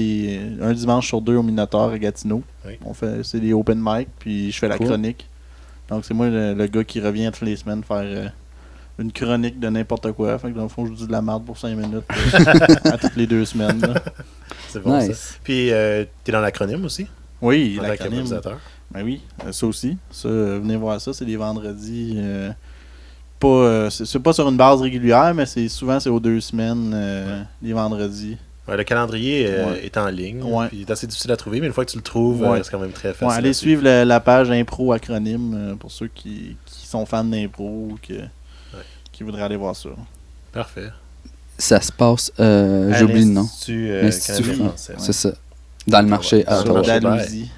Speaker 4: un dimanche sur 2 au Minotaur à Gatineau.
Speaker 2: Oui.
Speaker 4: C'est des open mic, puis je fais la
Speaker 1: Cool.
Speaker 4: chronique. Donc, c'est moi le gars qui revient toutes les semaines faire une chronique de n'importe quoi. Fait que dans le fond, je dis de la merde pour 5 minutes à toutes les 2 semaines. là.
Speaker 2: C'est bon, ça.
Speaker 1: Nice.
Speaker 2: Puis, t'es dans l'acronyme aussi,
Speaker 4: Oui,
Speaker 2: en tant
Speaker 4: l'acronyme.
Speaker 2: qu'improvisateur.
Speaker 4: Ben oui, ça aussi. Ça, venez voir ça, c'est les vendredis. C'est pas sur une base régulière, mais souvent c'est aux 2 semaines, les vendredis.
Speaker 2: Ouais, le calendrier
Speaker 4: Ouais.
Speaker 2: est en ligne.
Speaker 4: Ouais.
Speaker 2: Puis, il est assez difficile à trouver, mais une fois que tu le trouves,
Speaker 4: Ouais.
Speaker 2: c'est quand même très facile.
Speaker 4: Ouais, allez
Speaker 2: à
Speaker 4: suivre la page Impro Acronyme pour ceux qui sont fans d'impro ou qui voudraient aller voir ça.
Speaker 2: Parfait.
Speaker 1: Ça se passe.
Speaker 2: À
Speaker 1: J'oublie le nom.
Speaker 2: l'Institut,
Speaker 1: L'Institut
Speaker 2: canadien-français.
Speaker 1: C'est ça. Dans le marché à
Speaker 2: Sur
Speaker 1: Ottawa.
Speaker 2: le marché.
Speaker 4: Dalhousie.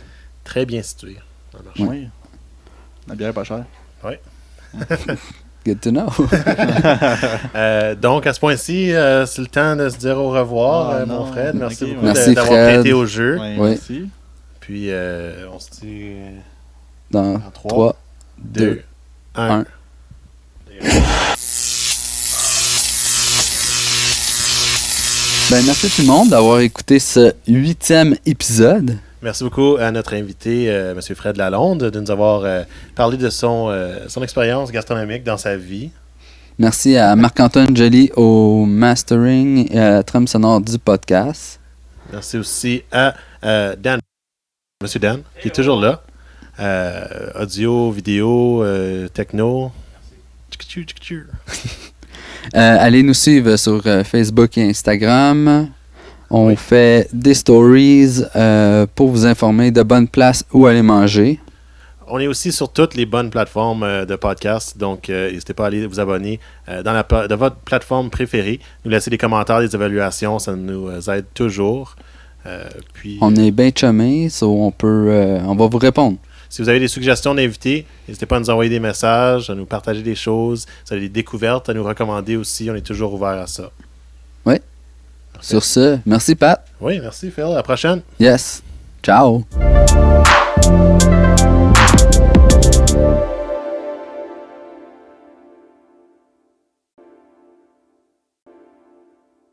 Speaker 2: Très bien situé dans le marché.
Speaker 4: Oui. La bière est pas chère.
Speaker 1: Good to know.
Speaker 2: Donc, à ce point-ci, c'est le temps de se dire au revoir, mon
Speaker 4: non.
Speaker 2: Fred. Merci
Speaker 4: Ok,
Speaker 2: beaucoup
Speaker 1: merci,
Speaker 2: d'avoir
Speaker 1: Fred.
Speaker 2: prêté au jeu.
Speaker 4: Ouais,
Speaker 1: Oui.
Speaker 4: merci.
Speaker 2: Puis, on se dit
Speaker 1: Dans
Speaker 2: en
Speaker 1: 3,
Speaker 2: 2,
Speaker 1: 2,
Speaker 2: 1.
Speaker 1: 1. Ben, merci tout le monde d'avoir écouté ce 8e épisode.
Speaker 2: Merci beaucoup à notre invité, M. Fred Lalonde, de nous avoir parlé de son expérience gastronomique dans sa vie.
Speaker 1: Merci à Marc-Antoine Joly au mastering et à la trame sonore du podcast.
Speaker 2: Merci aussi à Dan, M. Dan, qui est toujours là. Audio, vidéo, techno.
Speaker 1: Allez nous suivre sur Facebook et Instagram. On fait des stories pour vous informer de bonnes places où aller manger.
Speaker 2: On est aussi sur toutes les bonnes plateformes de podcast, donc n'hésitez pas à aller vous abonner dans votre plateforme préférée. Nous laisser des commentaires, des évaluations, ça nous aide toujours. Puis,
Speaker 1: On est bien chummés, on va vous répondre.
Speaker 2: si vous avez des suggestions d'invités, n'hésitez pas à nous envoyer des messages, à nous partager des choses, si vous avez des découvertes, à nous recommander aussi. On est toujours ouvert à ça.
Speaker 1: Oui.
Speaker 2: Parfait.
Speaker 1: Sur ce, merci Pat.
Speaker 2: Oui, merci Phil. À la prochaine.
Speaker 1: Yes. Ciao.